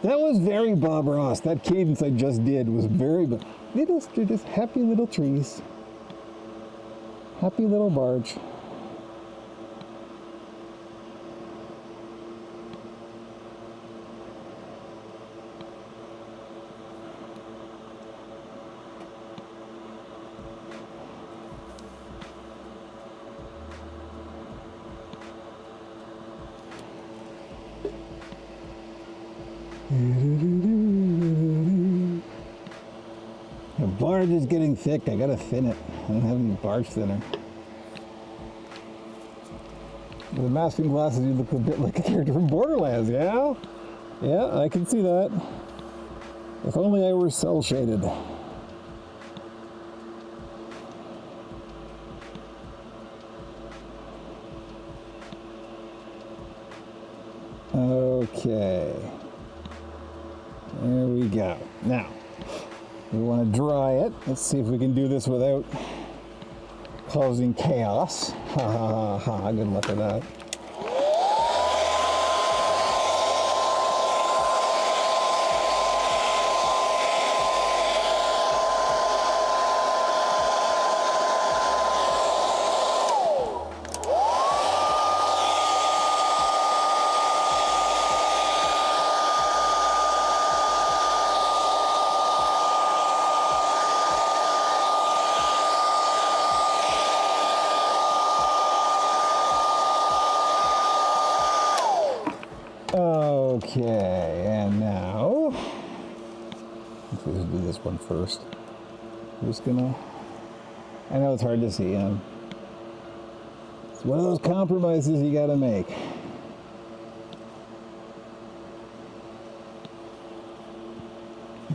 That was very Bob Ross. That cadence I just did was very just happy little trees. Happy little barge. The barge is getting thick. I gotta thin it. I don't have any barge thinner. With the masking glasses, you look a bit like a character from Borderlands, yeah? Yeah, I can see that. If only I were cell shaded. Okay. There we go. Now, we want to dry it. Let's see if we can do this without causing chaos. Ha ha ha ha, good luck with that. Okay, and now, let's do this one first. I'm just gonna, I know it's hard to see, it's one of those compromises you gotta make.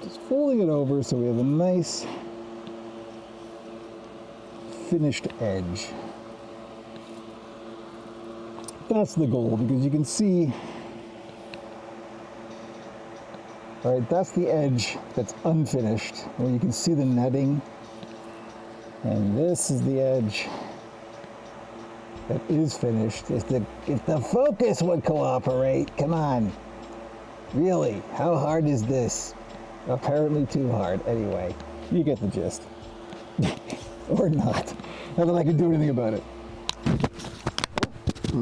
Just folding it over so we have a nice finished edge. That's the goal, because you can see, all right, that's the edge that's unfinished, where you can see the netting. And this is the edge that is finished. If the focus would cooperate, come on. Really, how hard is this? Apparently too hard. Anyway, you get the gist. Or not. Not that I can do anything about it.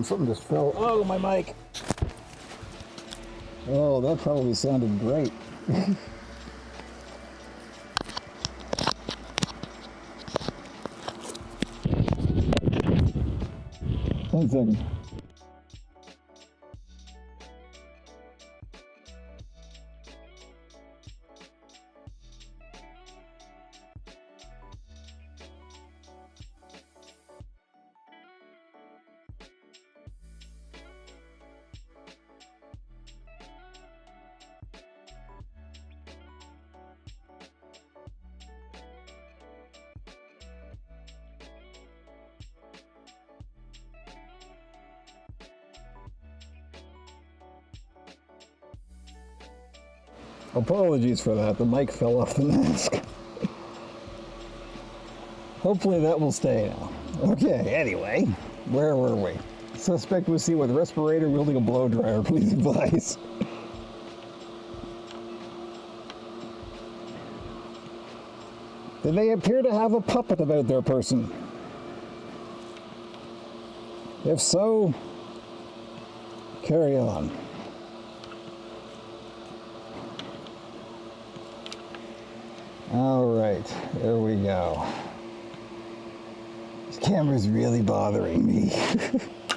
Something just fell. Oh, my mic. Oh, that probably sounded great. 1 second. Apologies for that, the mic fell off the mask. Hopefully that will stay now. Okay, anyway, where were we? Suspect was seen with respirator wielding a blow dryer, please advise. Did they appear to have a puppet about their person? If so, carry on. All right, there we go. This camera's really bothering me.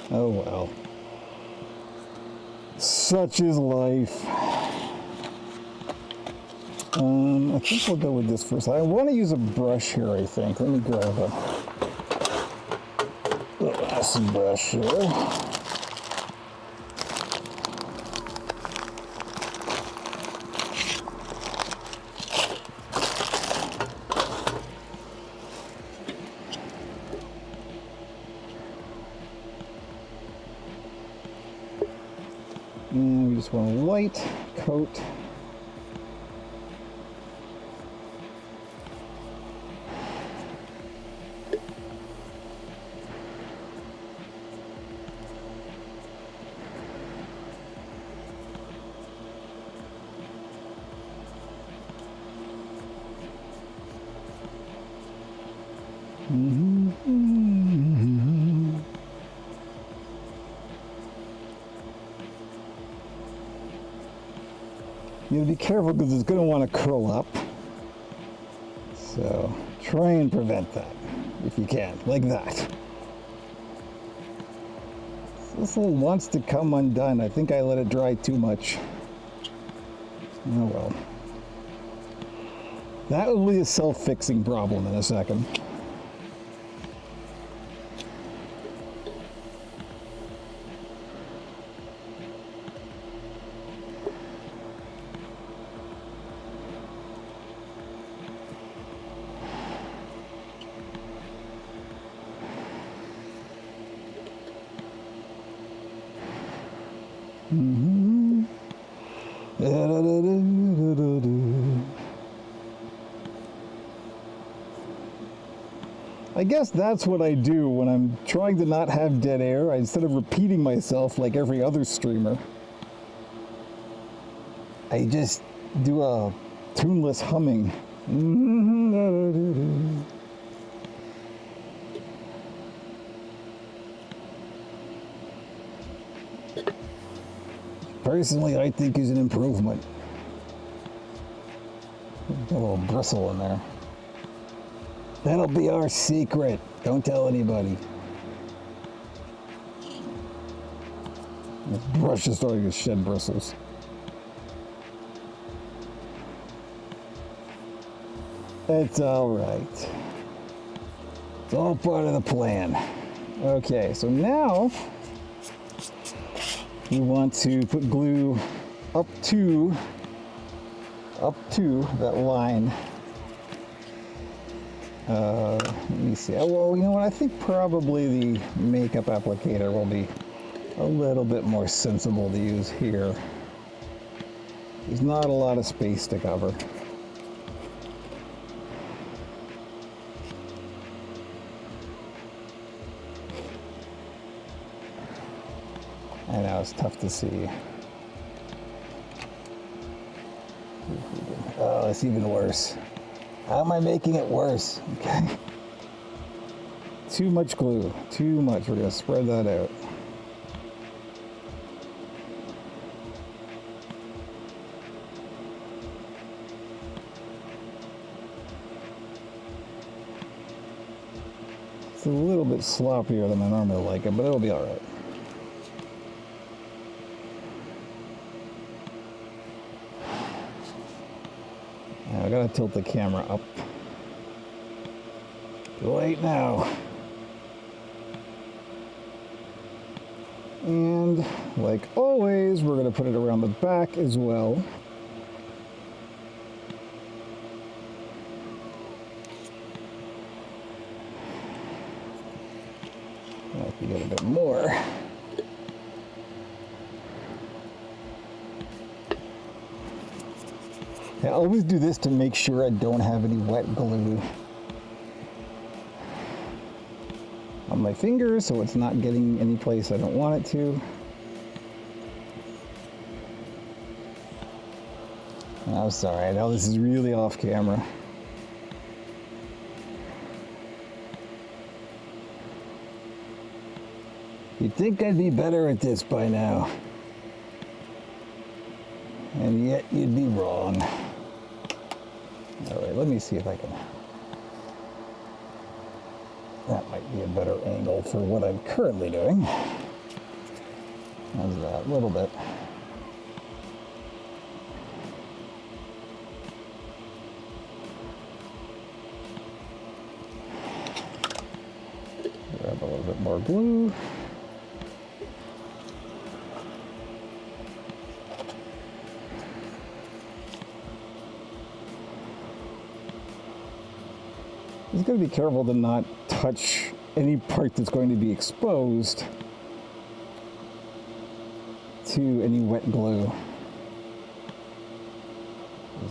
Oh well. Such is life. I think we'll go with this first. I want to use a brush here, I think. Let me grab a little acid brush here. And we just want a light coat. You have to be careful because it's going to want to curl up. So try and prevent that if you can, like that. This one wants to come undone. I think I let it dry too much. Oh well. That will be a self-fixing problem in a second. I guess that's what I do when I'm trying to not have dead air. Instead of repeating myself like every other streamer, I just do a tuneless humming. Personally, I think is an improvement. Got a little bristle in there. That'll be our secret. Don't tell anybody. This brush is starting to shed bristles. It's all right. It's all part of the plan. Okay, so now we want to put glue up to that line. Let me see. Oh, well, you know what? I think probably the makeup applicator will be a little bit more sensible to use here. There's not a lot of space to cover. I know, it's tough to see. Oh, it's even worse. How am I making it worse? Okay. Too much glue. Too much. We're going to spread that out. It's a little bit sloppier than I normally like it, but it'll be all right. I gotta tilt the camera up. Too late now. And like always, we're gonna put it around the back as well. Like we get a bit more. I always do this to make sure I don't have any wet glue on my fingers, so it's not getting any place I don't want it to. I'm sorry, I know this is really off camera. You'd think I'd be better at this by now, and yet you'd be wrong. All right, let me see if I can. That might be a better angle for what I'm currently doing. How's that? A little bit. Grab a little bit more glue. Just gotta be careful to not touch any part that's going to be exposed to any wet glue.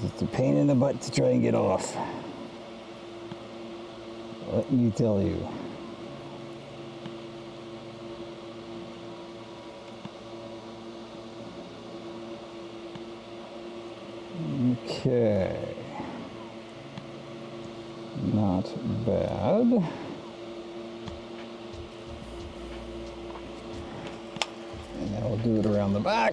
It's a pain in the butt to try and get off. Let me tell you. Okay. Not bad. And then we'll do it around the back.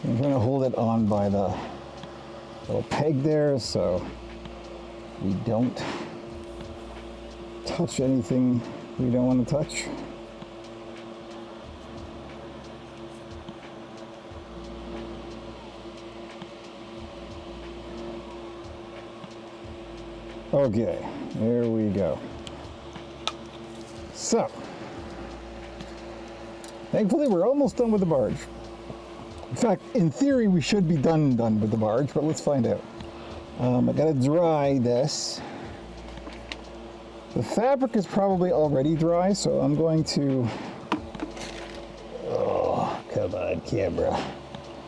I'm going to hold it on by the little peg there so we don't touch anything we don't want to touch. Okay, there we go. So, thankfully we're almost done with the barge. In fact, in theory, we should be done with the barge, but let's find out. I gotta dry this. The fabric is probably already dry, so I'm going to, Come on, camera.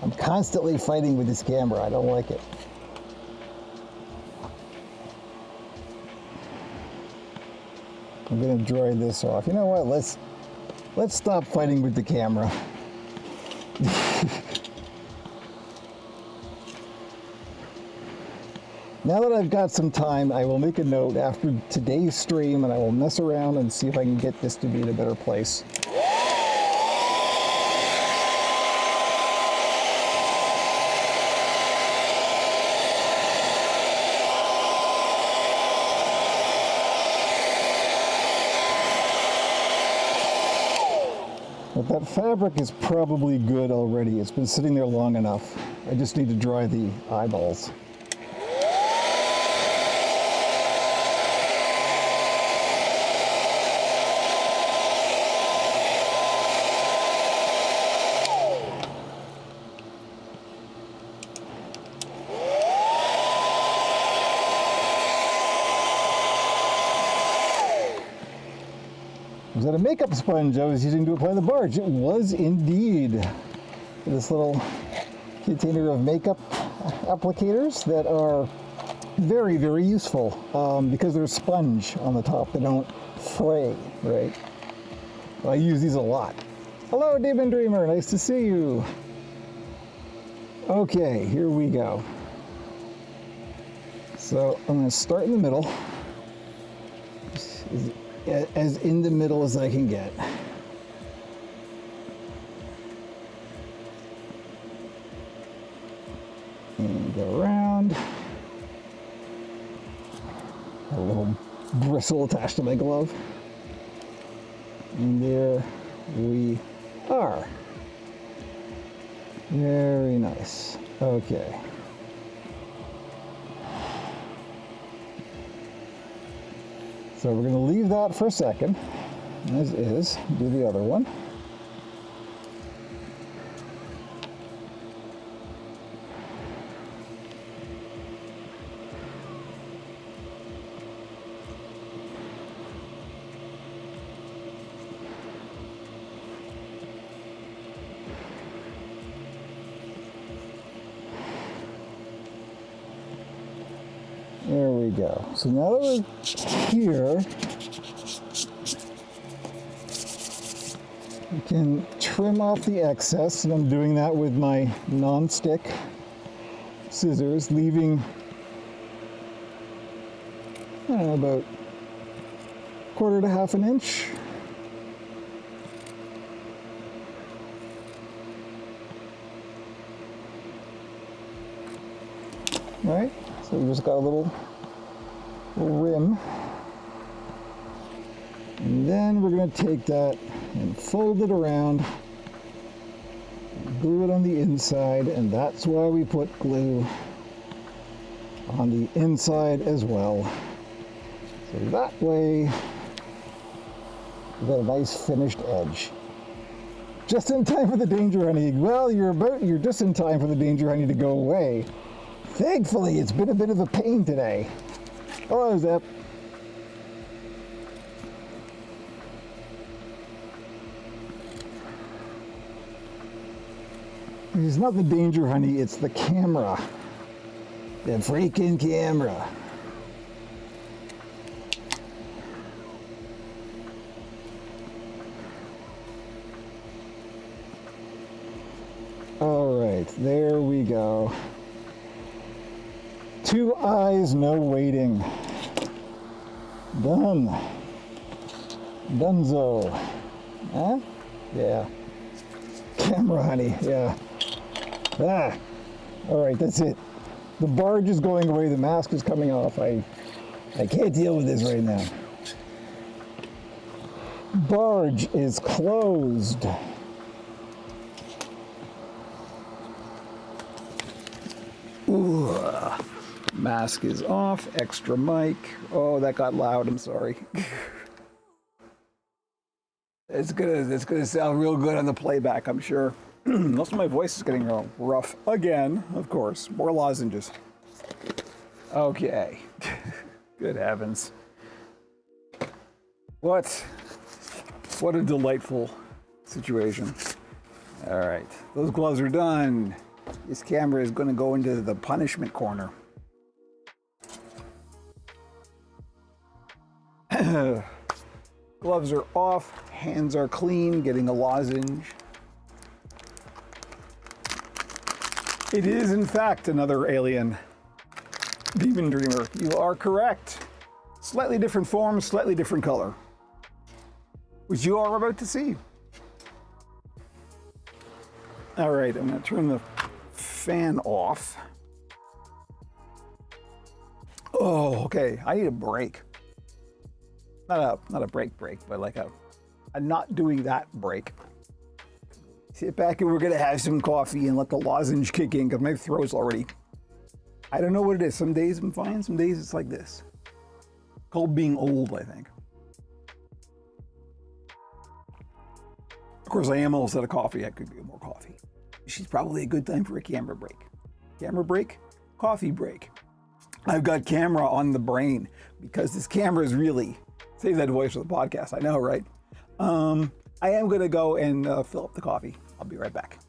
I'm constantly fighting with this camera. I don't like it. I'm gonna dry this off. You know what? Let's stop fighting with the camera. Now that I've got some time, I will make a note after today's stream and I will mess around and see if I can get this to be in a better place. But that fabric is probably good already. It's been sitting there long enough. I just need to dry the eyeballs. Was that a makeup sponge I was using to apply the barge? It was indeed. This little container of makeup applicators that are very, very useful because they're a sponge on the top. They don't fray, right? I use these a lot. Hello, Demon Dreamer. Nice to see you. Okay, here we go. So I'm going to start in the middle. As in the middle as I can get. And go around. A little bristle attached to my glove. And there we are. Very nice. Okay. So we're going to leave that for a second, as is, do the other one. There we go. So now that we're here, we can trim off the excess, and I'm doing that with my non-stick scissors, leaving, I don't know, about 1/4 to 1/2 inch. All right. So we just got a little rim. And then we're going to take that and fold it around, glue it on the inside, and that's why we put glue on the inside as well. So that way we've got a nice finished edge. Just in time for the danger honey. Well, you're just in time for the danger honey to go away. Thankfully, it's been a bit of a pain today. Hello, Zep. It's not the danger honey, it's the camera. The freaking camera. All right, there we go. 2 eyes, no waiting. Done. Dunzo. Huh? Yeah. Camera honey, yeah. Ah. All right, that's it. The barge is going away, the mask is coming off. I can't deal with this right now. Barge is closed. Ooh. Mask is off, extra mic. Oh, that got loud, I'm sorry. It's gonna sound real good on the playback, I'm sure. Most of my voice is getting rough again, of course. More lozenges. Okay. Good heavens. What a delightful situation. All right, those gloves are done. This camera is going to go into the punishment corner. Gloves are off, hands are clean, getting a lozenge. It is, in fact, another alien. Demon Dreamer, you are correct. Slightly different form, slightly different color. Which you are about to see. All right, I'm going to turn the fan off. Oh, okay, I need a break. Not a break, but like a not doing that break. Sit back and we're gonna have some coffee and let the lozenge kick in because my throat's already, I don't know what it is. Some days I'm fine, some days it's like this. Called being old, I think. Of course, I am almost out of coffee. I could get more coffee. She's probably a good time for a camera break. Camera break, coffee break. I've got camera on the brain because this camera is really, save that voice for the podcast, I know, right? I am gonna go and fill up the coffee. I'll be right back.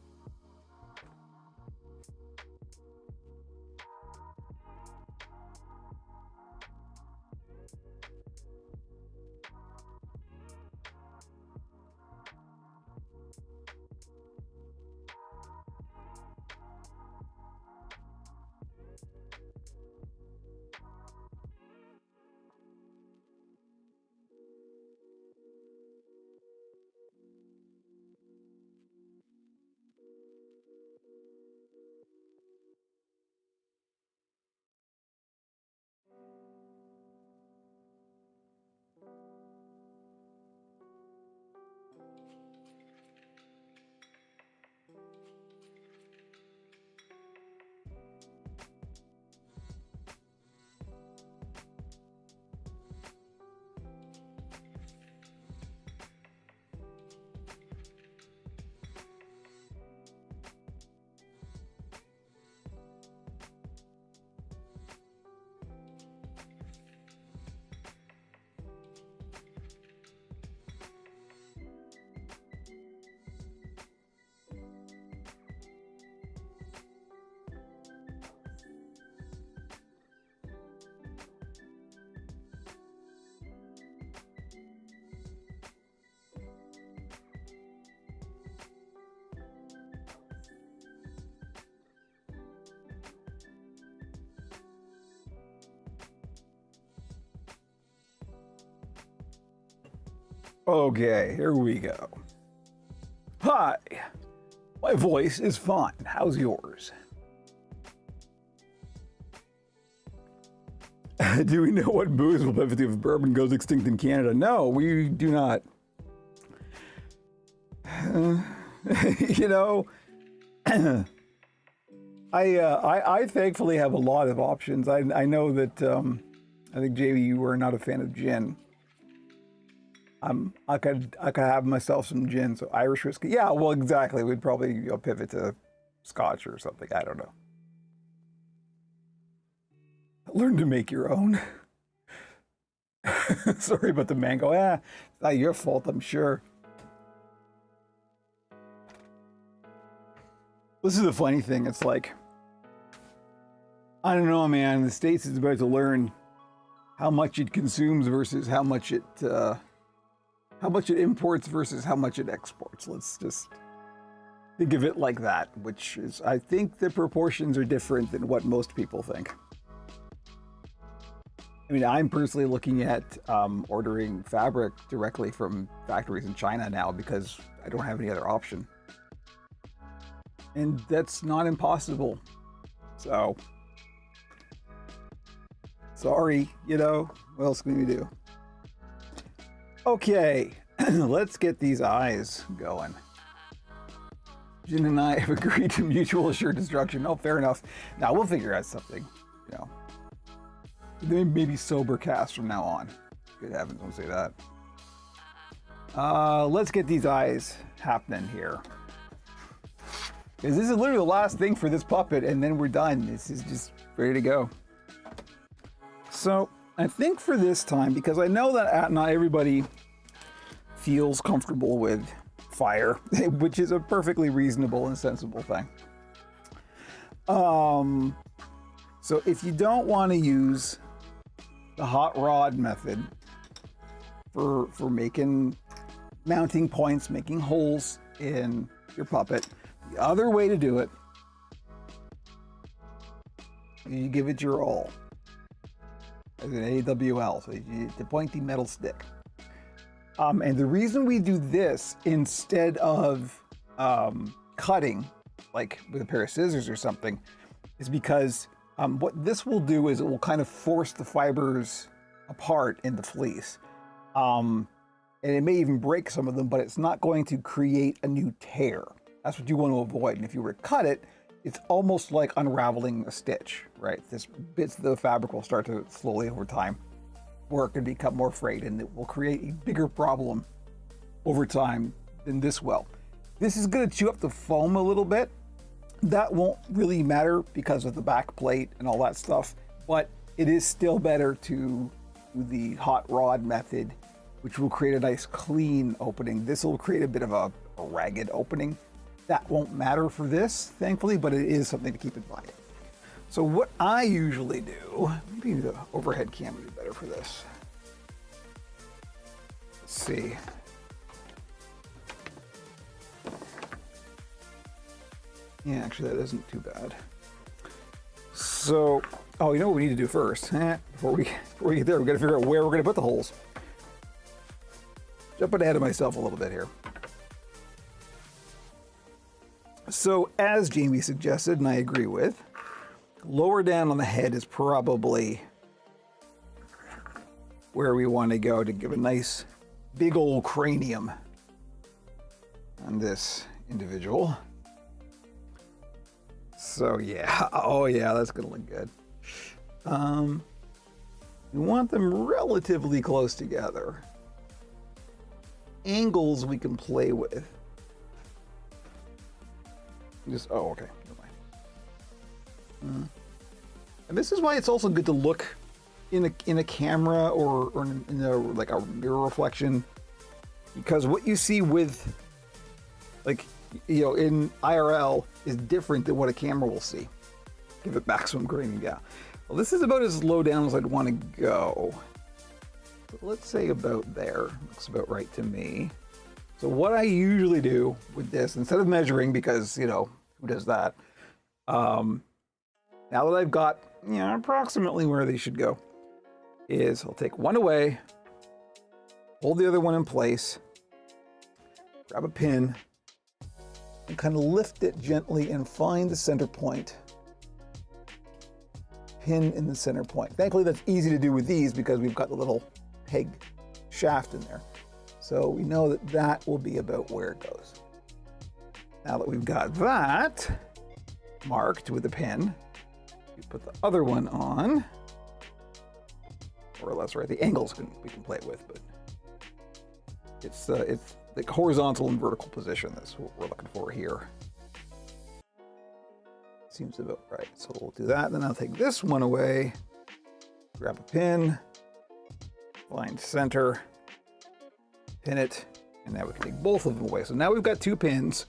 Okay, here we go. Hi, my voice is fine. How's yours? Do we know what booze will benefit if bourbon goes extinct in Canada? No, we do not. You know, I thankfully have a lot of options. I know that I think JV, you were not a fan of gin. I could have myself some gin, so Irish whiskey. Yeah, well, exactly. We'd probably pivot to Scotch or something. I don't know. Learn to make your own. Sorry about the mango. It's not your fault, I'm sure. This is the funny thing. It's like, I don't know, man. The States is about to learn how much it consumes versus how much it imports versus how much it exports. Let's just think of it like that, which is, I think the proportions are different than what most people think. I mean, I'm personally looking at ordering fabric directly from factories in China now because I don't have any other option. And that's not impossible. So, sorry, what else can we do? Okay, let's get these eyes going. Jin and I have agreed to mutual assured destruction. Oh, fair enough. Now we'll figure out something, Maybe sober cast from now on. Good heavens, don't say that. Let's get these eyes happening here. Because this is literally the last thing for this puppet, and then we're done. This is just ready to go. So, I think for this time, because I know that not everybody feels comfortable with fire, which is a perfectly reasonable and sensible thing. So if you don't want to use the hot rod method for making mounting points, making holes in your puppet, the other way to do it, you give it your all. As an AWL, so the pointy metal stick. And the reason we do this instead of cutting, like with a pair of scissors or something, is because what this will do is it will kind of force the fibers apart in the fleece. And it may even break some of them, but it's not going to create a new tear. That's what you want to avoid. And if you were to cut it, it's almost like unraveling a stitch, right? This bits of the fabric will start to slowly over time work and become more frayed, and it will create a bigger problem over time than this will. This is going to chew up the foam a little bit. That won't really matter because of the back plate and all that stuff, but it is still better to do the hot rod method, which will create a nice clean opening. This will create a bit of a ragged opening. That won't matter for this, thankfully, but it is something to keep in mind. So what I usually do, maybe the overhead cam would be better for this. Let's see. Yeah, actually that isn't too bad. So, oh, you know what we need to do first? Before we get there, we got to figure out where we're going to put the holes. Jumping ahead of myself a little bit here. So, as Jamie suggested, and I agree with, lower down on the head is probably where we want to go to give a nice big old cranium on this individual. So yeah, oh yeah, that's gonna look good. We want them relatively close together. Angles we can play with. Just, oh, okay, never mind. And this is why it's also good to look in a camera or in a, like a mirror reflection, because what you see with, like, you know, in IRL is different than what a camera will see. Give it maximum grain, yeah. Well, this is about as low down as I'd want to go. But let's say about there. Looks about right to me. So what I usually do with this, instead of measuring, because, you know, who does that? Now that I've got, you know, approximately where they should go, is I'll take one away, hold the other one in place, grab a pin, and kind of lift it gently and find the center point. Pin in the center point. Thankfully, that's easy to do with these because we've got the little peg shaft in there. So we know that that will be about where it goes. Now that we've got that marked with a pin, we put the other one on. Or less, right? The angles we can play with, but it's the horizontal and vertical position. That's what we're looking for here. Seems about right. So we'll do that. Then I'll take this one away, grab a pin, find center, pin it, and now we can take both of them away. So now we've got two pins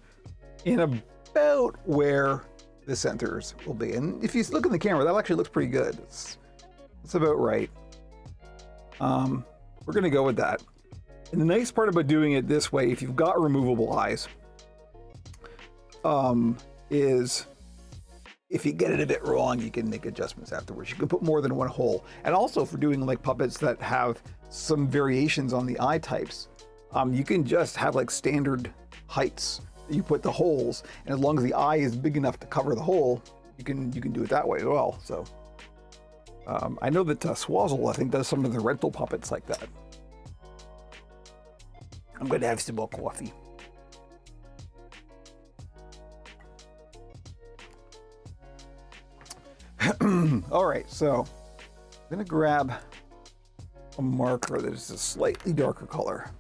in about where the centers will be. And if you look in the camera, that actually looks pretty good. It's about right. We're gonna go with that. And the nice part about doing it this way, if you've got removable eyes, is if you get it a bit wrong, you can make adjustments afterwards. You can put more than one hole. And also for doing like puppets that have some variations on the eye types, you can just have like standard heights that you put the holes, and as long as the eye is big enough to cover the hole, you can do it that way as well. So I know that Swazzle, I think, does some of the rental puppets like that. I'm going to have some more coffee. All right, so I'm going to grab a marker that is a slightly darker color.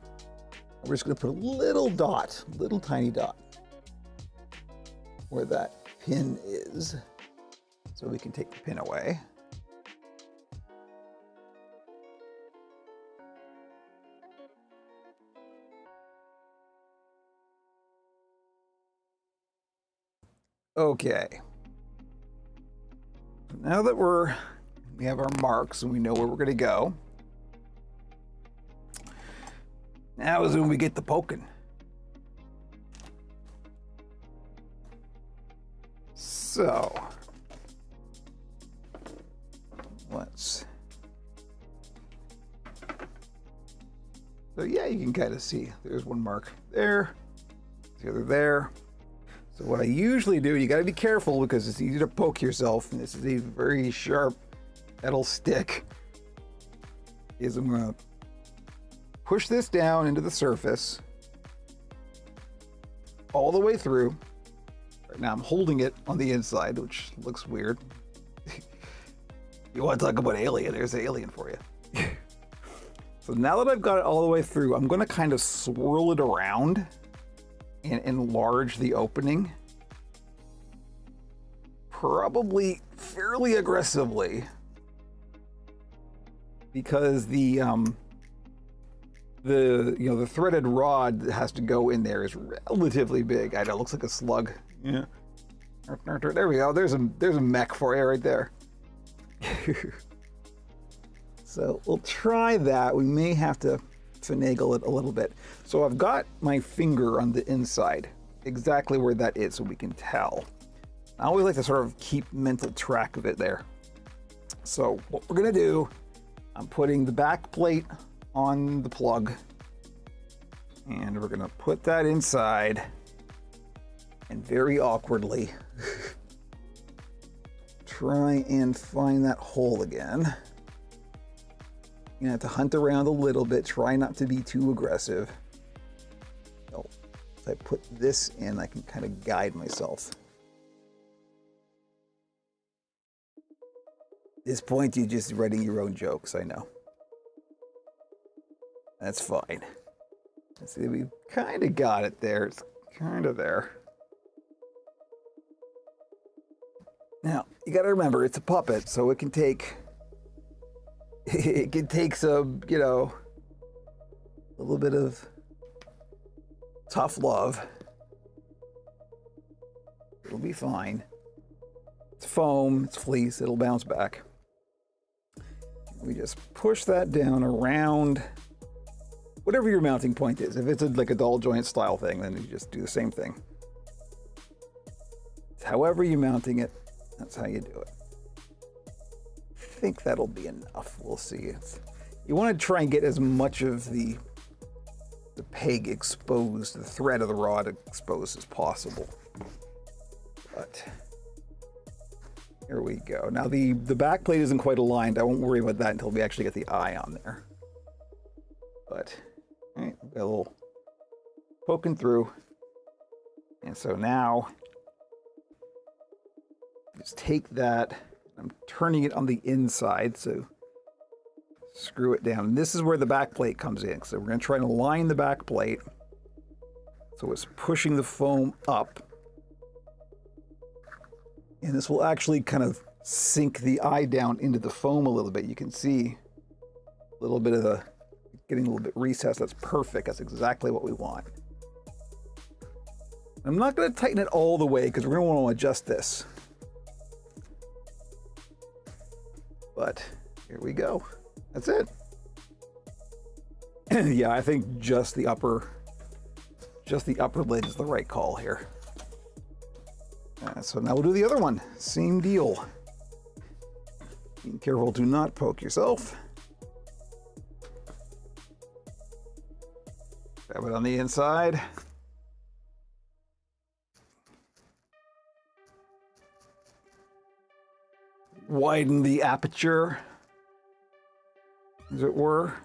We're just going to put a little dot, little tiny dot, where that pin is, so we can take the pin away. Okay. Now that we have our marks and we know where we're gonna go, now is when we get the poking. So so yeah, you can kind of see there's one mark there, the other there. So what I usually do, you got to be careful because it's easy to poke yourself, and this is a very sharp metal stick, is I'm going to push this down into the surface all the way through. Right now I'm holding it on the inside, which looks weird. You want to talk about alien, there's an alien for you. So now that I've got it all the way through, I'm going to kind of swirl it around and enlarge the opening. Probably fairly aggressively, because the threaded rod that has to go in there is relatively big. I know, it looks like a slug. Yeah. There we go. There's a mech for you right there. So we'll try that. We may have to finagle it a little bit. So I've got my finger on the inside, exactly where that is, so we can tell. I always like to sort of keep mental track of it there. So what we're gonna do, I'm putting the back plate on the plug, and we're gonna put that inside, and very awkwardly try and find that hole again. You're gonna have to hunt around a little bit, try not to be too aggressive. So if I put this in, I can kind of guide myself. At this point, you're just writing your own jokes, I know. That's fine. See, we've kind of got it there. It's kind of there. Now, you gotta remember, it's a puppet, so it can take some, a little bit of tough love. It'll be fine. It's foam, it's fleece, it'll bounce back. We just push that down around whatever your mounting point is. If it's like a doll joint style thing, then you just do the same thing. However you're mounting it, that's how you do it. I think that'll be enough. We'll see. You want to try and get as much of the peg exposed, the thread of the rod exposed as possible. But here we go. Now the back plate isn't quite aligned. I won't worry about that until we actually get the eye on there. But all right, we've got a little poking through. And so now just take that. I'm turning it on the inside, so screw it down. This is where the back plate comes in. So we're going to try and align the back plate so it's pushing the foam up. And this will actually kind of sink the eye down into the foam a little bit. You can see a little bit of the, getting a little bit recessed. That's perfect. That's exactly what we want. I'm not going to tighten it all the way because we're going to want to adjust this. But here we go. That's it. Yeah, I think just the upper lid is the right call here. So now we'll do the other one. Same deal. Be careful, do not poke yourself. Grab it on the inside. Widen the aperture, as it were.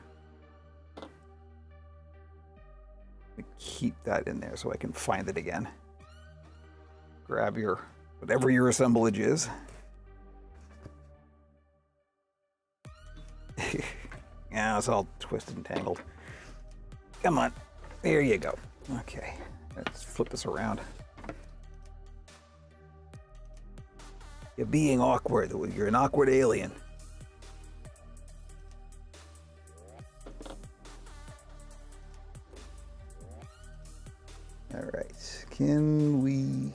Keep that in there so I can find it again. Grab your, whatever your assemblage is. Yeah, it's all twisted and tangled. Come on, there you go. Okay, let's flip this around. You're being awkward. You're an awkward alien. All right, can we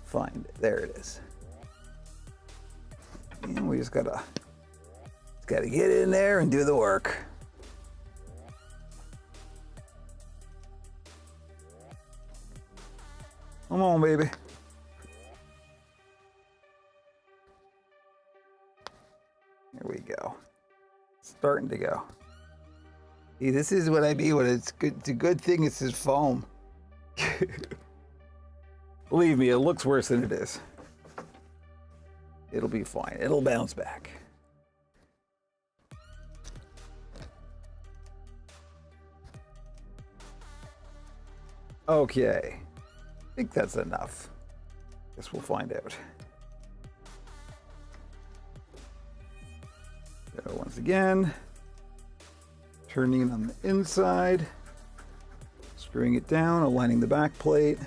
find it. There it is. And we just gotta get in there and do the work. Come on, baby. Here we go. Starting to go. See, this is what I mean when it's good. It's a good thing it's his foam. Believe me, it looks worse than it is. It'll be fine. It'll bounce back. Okay. I think that's enough. Guess we'll find out. So once again, turning on the inside, screwing it down, aligning the back plate.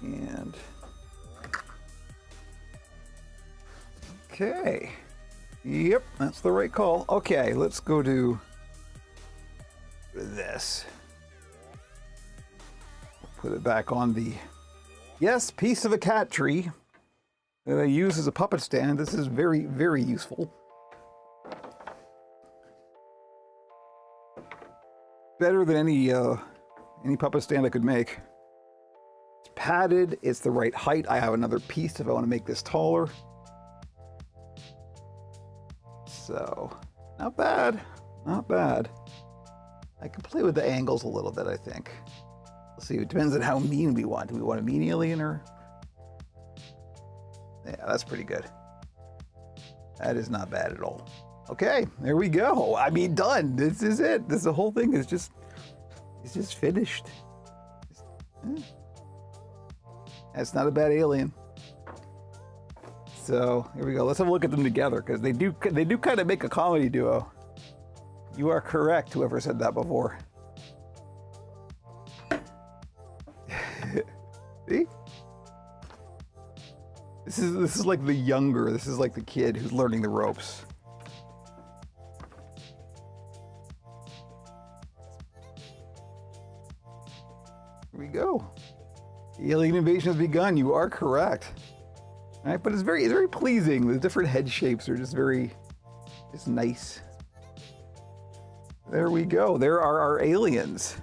And okay. Yep, that's the right call. Okay, let's go to this. Put it back on the, yes, piece of a cat tree that I use as a puppet stand. This is very, very useful. Better than any puppet stand I could make. It's padded, it's the right height. I have another piece if I want to make this taller. So, not bad, not bad. I can play with the angles a little bit, I think. We'll see, it depends on how mean we want. Do we want a mean alien or? Yeah, that's pretty good. That is not bad at all. Okay, there we go. I mean, done. This is it. The whole thing is just, it's just finished. That's not a bad alien. So here we go. Let's have a look at them together because they do kind of make a comedy duo. You are correct, whoever said that before. See? This is like the younger. This is like the kid who's learning the ropes. Here we go. The alien invasion has begun. You are correct. All right, but it's very pleasing. The different head shapes are just nice. There we go. There are our aliens.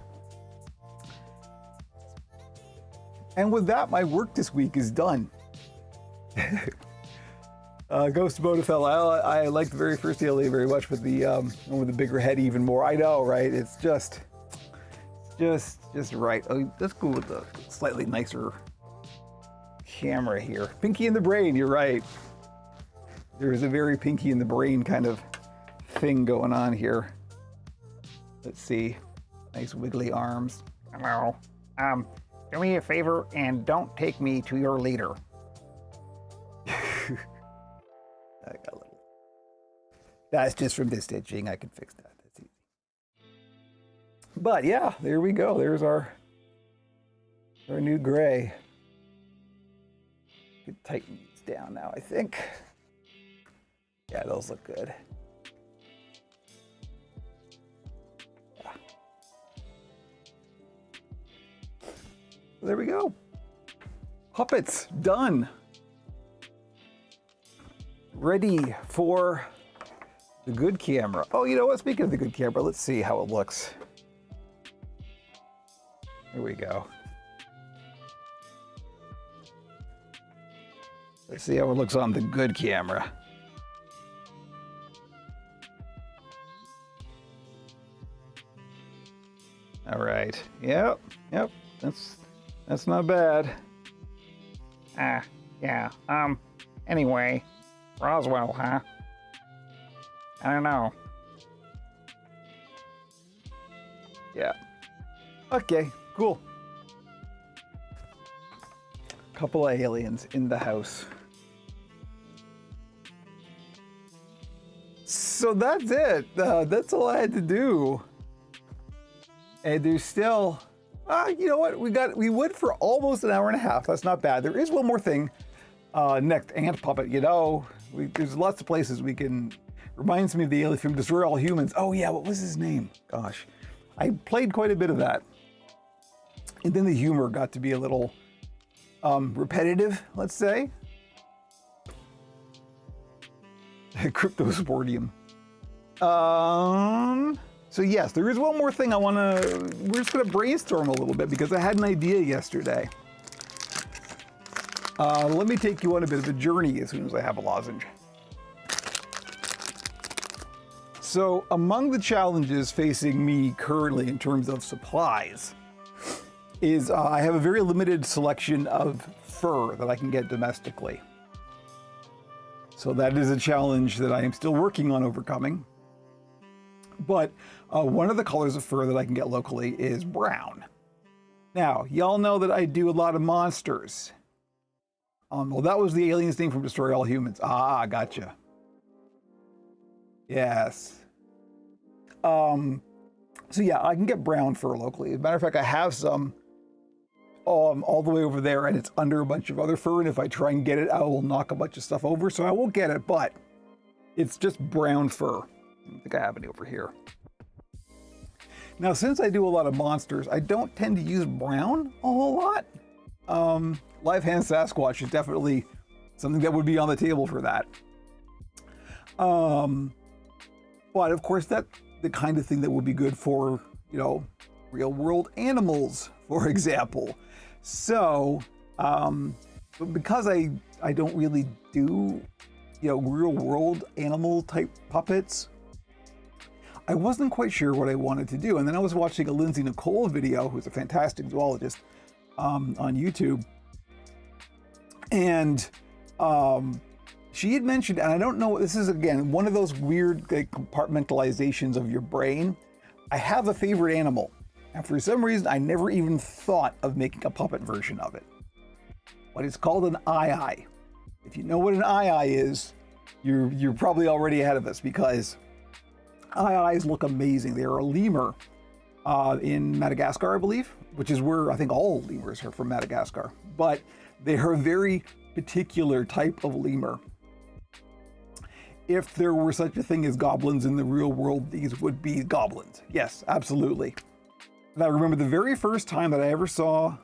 And with that, my work this week is done. Ghost Bodafell, I like the very first alien very much, but the one with the bigger head even more. I know, right? It's just right. Oh, let's go with the slightly nicer camera here. Pinky in the brain, you're right. There's a very Pinky in the brain kind of thing going on here. Let's see. Nice wiggly arms. Hello. Do me a favor and don't take me to your leader. I got a little. That's just from this stitching. I can fix that. That's easy. But yeah, there we go. There's our new gray. Could tighten these down now, I think. Yeah, those look good. Yeah. There we go. Puppets done. Ready for the good camera. Oh, you know what? Speaking of the good camera, let's see how it looks. Here we go. Let's see how it looks on the good camera. All right. Yep. That's not bad. Yeah. Anyway, Roswell, huh? I don't know. Yeah. Okay, cool. Couple of aliens in the house. So that's it. That's all I had to do. And there's still, you know what? We went for almost an hour and a half. That's not bad. There is one more thing. Next, ant puppet. You know, there's lots of places we can. Reminds me of the alien from Destroy All Humans. Oh yeah, what was his name? Gosh, I played quite a bit of that. And then the humor got to be a little repetitive, let's say. Cryptosporidium. So yes, there is one more thing we're just gonna brainstorm a little bit because I had an idea yesterday. Let me take you on a bit of a journey as soon as I have a lozenge. So among the challenges facing me currently in terms of supplies is I have a very limited selection of fur that I can get domestically. So that is a challenge that I am still working on overcoming. But one of the colors of fur that I can get locally is brown. Now, y'all know that I do a lot of monsters. Well, that was the alien's name from Destroy All Humans. Ah, gotcha. Yes. So yeah, I can get brown fur locally. As a matter of fact, I have some all the way over there, and it's under a bunch of other fur, and if I try and get it, I will knock a bunch of stuff over, so I won't get it, but it's just brown fur. I think I have it over here. Now, since I do a lot of monsters, I don't tend to use brown a whole lot. Live Hand Sasquatch is definitely something that would be on the table for that. But of course, that's the kind of thing that would be good for, you know, real world animals, for example. So, because I don't really do, you know, real world animal type puppets, I wasn't quite sure what I wanted to do. And then I was watching a Lindsay Nicole video, who's a fantastic zoologist, on YouTube. And she had mentioned, and I don't know, this is again, one of those weird like, compartmentalizations of your brain. I have a favorite animal. And for some reason, I never even thought of making a puppet version of it. But it's called an aye-aye. If you know what an aye-aye is, you're probably already ahead of us because aye-ayes look amazing. They are a lemur in Madagascar, I believe, which is where I think all lemurs are from Madagascar. But they are a very particular type of lemur. If there were such a thing as goblins in the real world, these would be goblins. Yes, absolutely. And I remember the very first time that I ever saw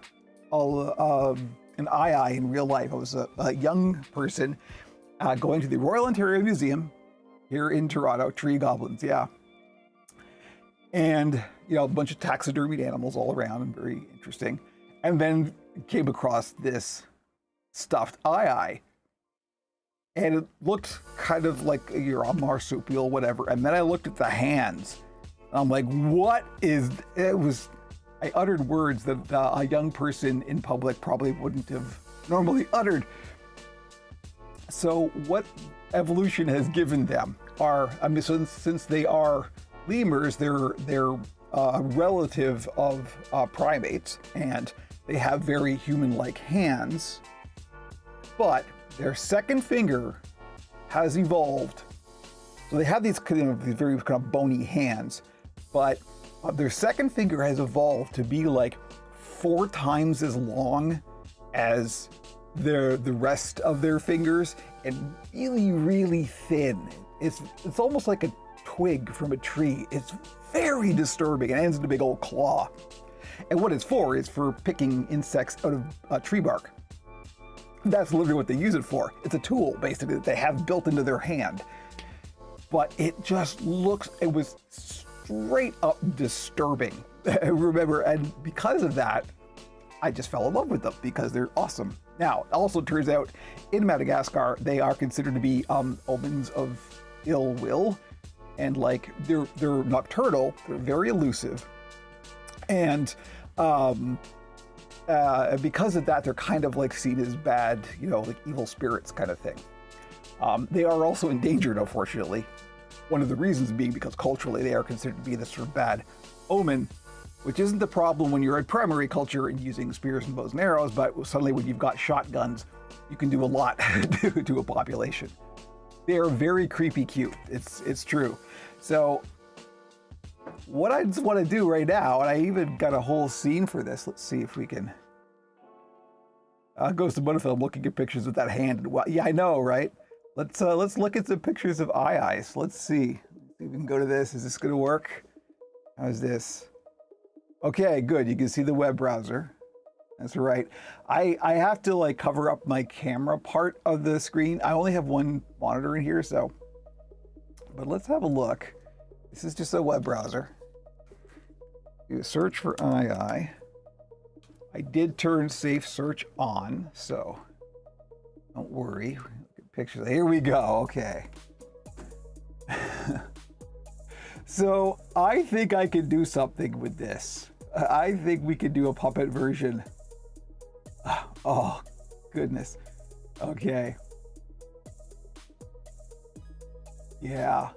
an aye-aye in real life. I was a young person going to the Royal Ontario Museum here in Toronto, tree goblins, yeah. And, you know, a bunch of taxidermied animals all around and very interesting. And then came across this stuffed aye-aye. And it looked kind of like a marsupial, whatever. And then I looked at the hands. And I'm like, what is, it was, I uttered words that a young person in public probably wouldn't have normally uttered. So what evolution has given them are, I mean, since they are lemurs, they're a relative of primates, and they have very human-like hands, but their second finger has evolved. So they have these very kind of bony hands, but their second finger has evolved to be like 4 times as long as the rest of their fingers, and really, really thin. It's almost like a twig from a tree. It's very disturbing. It ends in a big old claw. And what it's for is for picking insects out of tree bark. That's literally what they use it for. It's a tool, basically, that they have built into their hand. But it just looks, it was straight up disturbing. I remember, and because of that, I just fell in love with them because they're awesome. Now, it also turns out in Madagascar, they are considered to be omens of ill will. And like, they're nocturnal, they're very elusive. And because of that, they're kind of like seen as bad, you know, like evil spirits kind of thing. They are also endangered, unfortunately. One of the reasons being because culturally they are considered to be this sort of bad omen, which isn't the problem when you're a primary culture and using spears and bows and arrows, but suddenly when you've got shotguns, you can do a lot to a population. They are very creepy cute. It's true. So what I just want to do right now, and I even got a whole scene for this. Let's see if we can. Ghost of Butterfield looking at pictures with that hand. Well, yeah, I know, right? Let's look at some pictures of aye-ayes. Let's see. Let's see if we can go to this. Is this going to work? How's this? Okay, good. You can see the web browser. That's right. I have to like cover up my camera part of the screen. I only have one monitor in here, so. But let's have a look. This is just a web browser. You search for II. I did turn safe search on, so don't worry. Look at pictures. Here we go. Okay. So I think I could do something with this. I think we could do a puppet version. Oh, goodness. Okay. Yeah.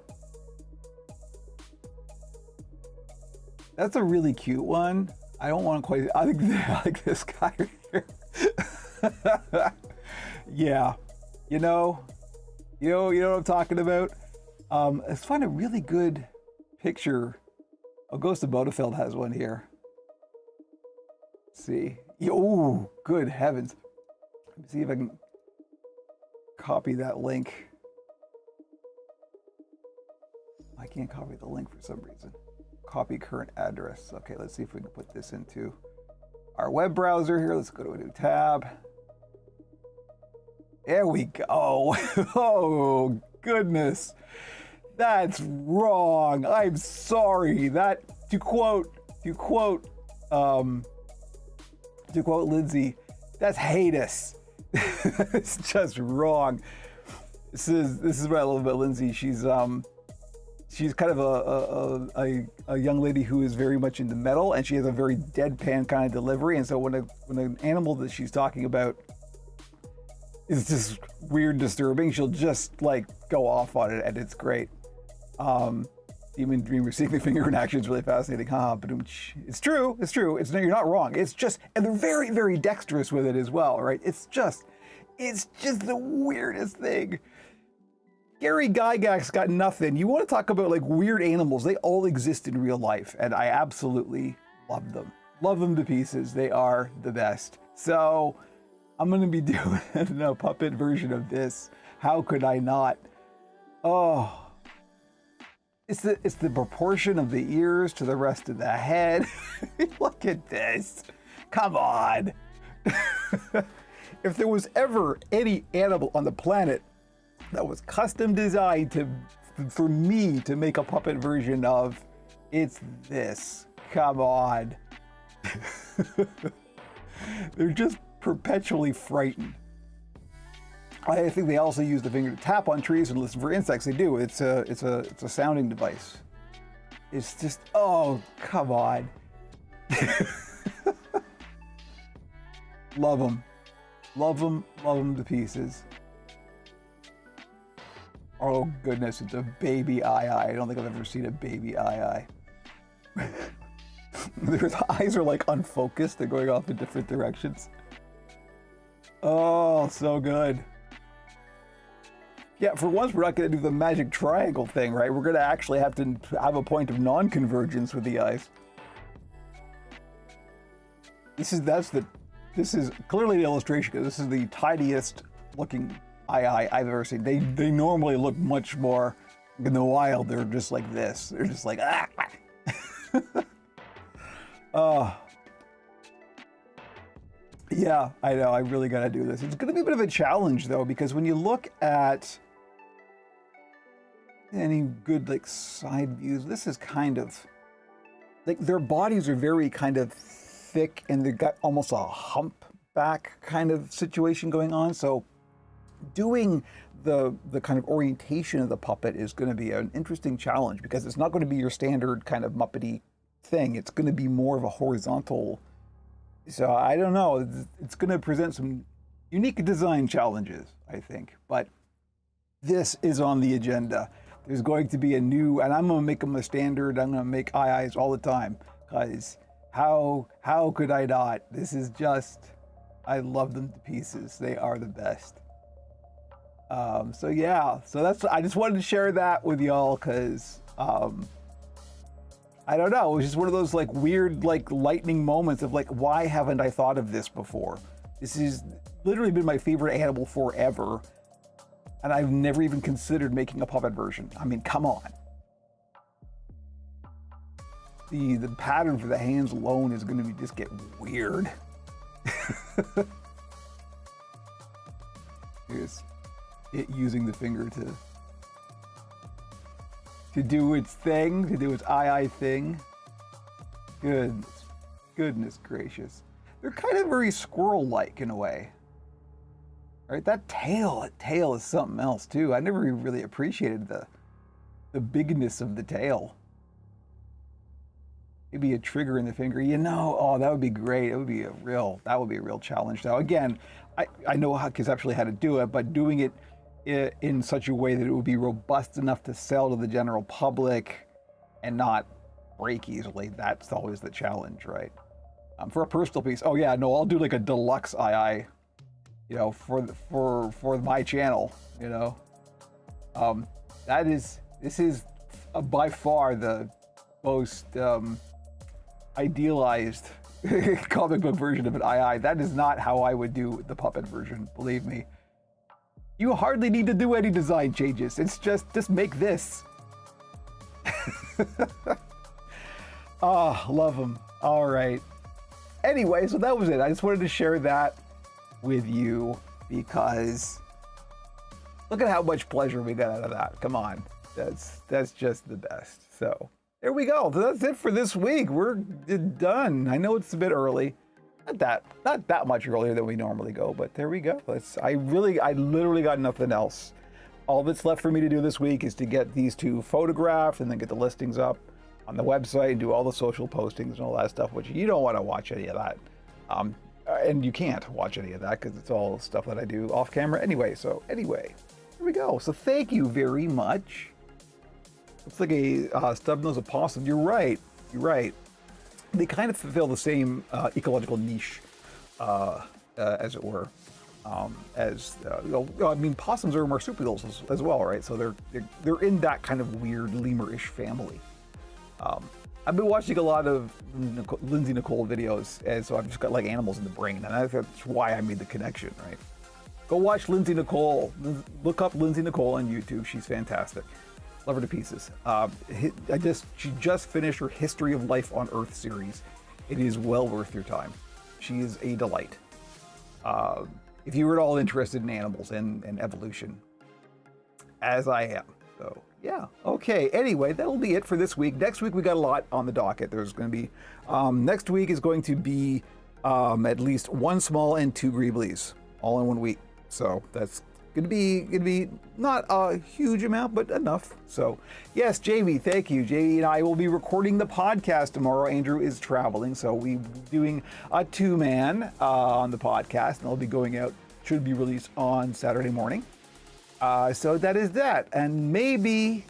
That's a really cute one. I don't want to quite, I think I like this guy right here. Yeah. You know what I'm talking about? Let's find a really good picture. Oh, Ghost of Bodefeld has one here. Let's see. Oh, good heavens. Let me see if I can copy that link. I can't copy the link for some reason. Copy current address. Okay, let's see if we can put this into our web browser here. Let's go to a new tab. There we go. Oh, goodness. That's wrong. I'm sorry. That, to quote Lindsay, that's heinous. It's just wrong. This is what I love about Lindsay. She's kind of a young lady who is very much into metal, and she has a very deadpan kind of delivery. And so when an animal that she's talking about is just weird, disturbing, she'll just like go off on it, and it's great. Demon Dreamer seeing the finger in action is really fascinating. But it's true. You're not wrong. It's just, and they're very, very dexterous with it as well, right? It's just the weirdest thing. Gary Gygax got nothing. You want to talk about like weird animals? They all exist in real life, and I absolutely love them. Love them to pieces. They are the best. So I'm going to be doing a puppet version of this. How could I not? Oh. It's the proportion of the ears to the rest of the head. Look at this. Come on. If there was ever any animal on the planet that was custom designed for me to make a puppet version of, it's this. Come on. They're just perpetually frightened. I think they also use the finger to tap on trees and listen for insects. They do. It's a sounding device. It's just, oh, come on. Love them. Love them to pieces. Oh goodness, it's a baby II. I don't think I've ever seen a baby II. Their eyes are like unfocused. They're going off in different directions. Oh, so good. Yeah, for once, we're not going to do the magic triangle thing, right? We're going to actually have to have a point of non-convergence with the eyes. This is clearly an illustration, because this is the tidiest looking II I've ever seen. They normally look much more, in the wild, they're just like this. They're just like, ah. Oh. Yeah, I know, I really got to do this. It's going to be a bit of a challenge, though, because when you look at any good like side views, this is kind of like their bodies are very kind of thick, and they've got almost a humpback kind of situation going on. So doing the kind of orientation of the puppet is going to be an interesting challenge, because it's not going to be your standard kind of Muppety thing. It's going to be more of a horizontal. So I don't know. It's going to present some unique design challenges, I think. But this is on the agenda. There's going to be a new, and I'm going to make them a standard. I'm going to make IIs all the time, because how could I not? This is just, I love them to pieces. They are the best. So yeah, I just wanted to share that with y'all, because I don't know, it was just one of those like weird like lightning moments of like, why haven't I thought of this before? This has literally been my favorite animal forever, and I've never even considered making a puppet version. I mean, come on. the pattern for the hands alone is going to be just get weird. Here's it using the finger to do its thing, to do its eye thing. Goodness gracious. They're kind of very squirrel-like in a way. Right? That tail is something else too. I never really appreciated the bigness of the tail. Maybe a trigger in the finger, oh, that would be great. That would be a real challenge. Now, again, I know conceptually how to do it, but doing it in such a way that it would be robust enough to sell to the general public and not break easily, that's always the challenge, right? For a personal piece, oh yeah, no, I'll do like a deluxe II, for my channel, this is by far the most idealized comic book version of an II. That is not how I would do the puppet version, believe me. You hardly need to do any design changes. It's just make this. Love them. All right. Anyway, so that was it. I just wanted to share that with you because look at how much pleasure we got out of that. Come on. That's just the best. So there we go. That's it for this week. We're done. I know it's a bit early. Not that much earlier than we normally go, but there we go. I literally got nothing else. All that's left for me to do this week is to get these two photographed and then get the listings up on the website and do all the social postings and all that stuff, which you don't want to watch any of that. And you can't watch any of that because it's all stuff that I do off camera anyway. So anyway, here we go. So thank you very much. Looks like a stub-nosed opossum. You're right. They kind of fulfill the same ecological niche, as it were, possums are marsupials as well, right? So they're in that kind of weird lemur-ish family. I've been watching a lot of Lindsay Nicole videos, and so I've just got like animals in the brain, and that's why I made the connection, right? Go watch Lindsay Nicole. Look up Lindsay Nicole on YouTube. She's fantastic. Love her to pieces. She just finished her History of Life on Earth series. It is well worth your time. She is a delight. If you were at all interested in animals and evolution, as I am. So yeah, okay. Anyway, that'll be it for this week. Next week we got a lot on the docket. There's going to be next week is going to be at least one small and two Greeblies all in 1 week. So that's Gonna be not a huge amount, but enough. So yes, Jamie, thank you. Jamie and I will be recording the podcast tomorrow. Andrew is traveling, so we're doing a two-man on the podcast, and it'll be going out, should be released on Saturday morning. So that is that, and maybe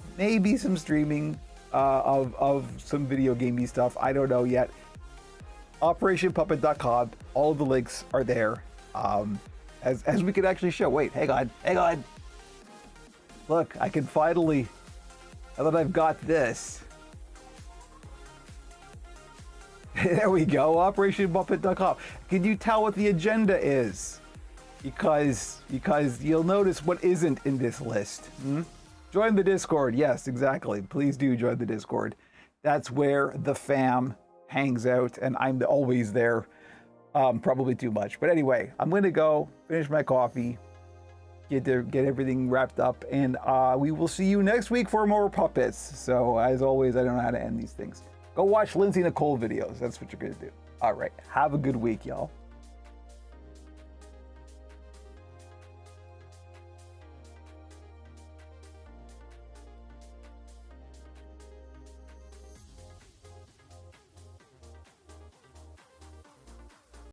some streaming of some video gamey stuff. I don't know yet. OperationPuppet.com. All of the links are there. As we could actually show. Wait, hang on. Look, I can finally, now that I've got this. There we go, OperationPuppet.com. Can you tell what the agenda is? Because you'll notice what isn't in this list. Join the Discord. Yes, exactly. Please do join the Discord. That's where the fam hangs out, and I'm always there. Probably too much. But anyway, I'm going to go finish my coffee, get everything wrapped up, and we will see you next week for more puppets. So as always, I don't know how to end these things. Go watch Lindsay Nicole videos. That's what you're going to do. All right. Have a good week, y'all.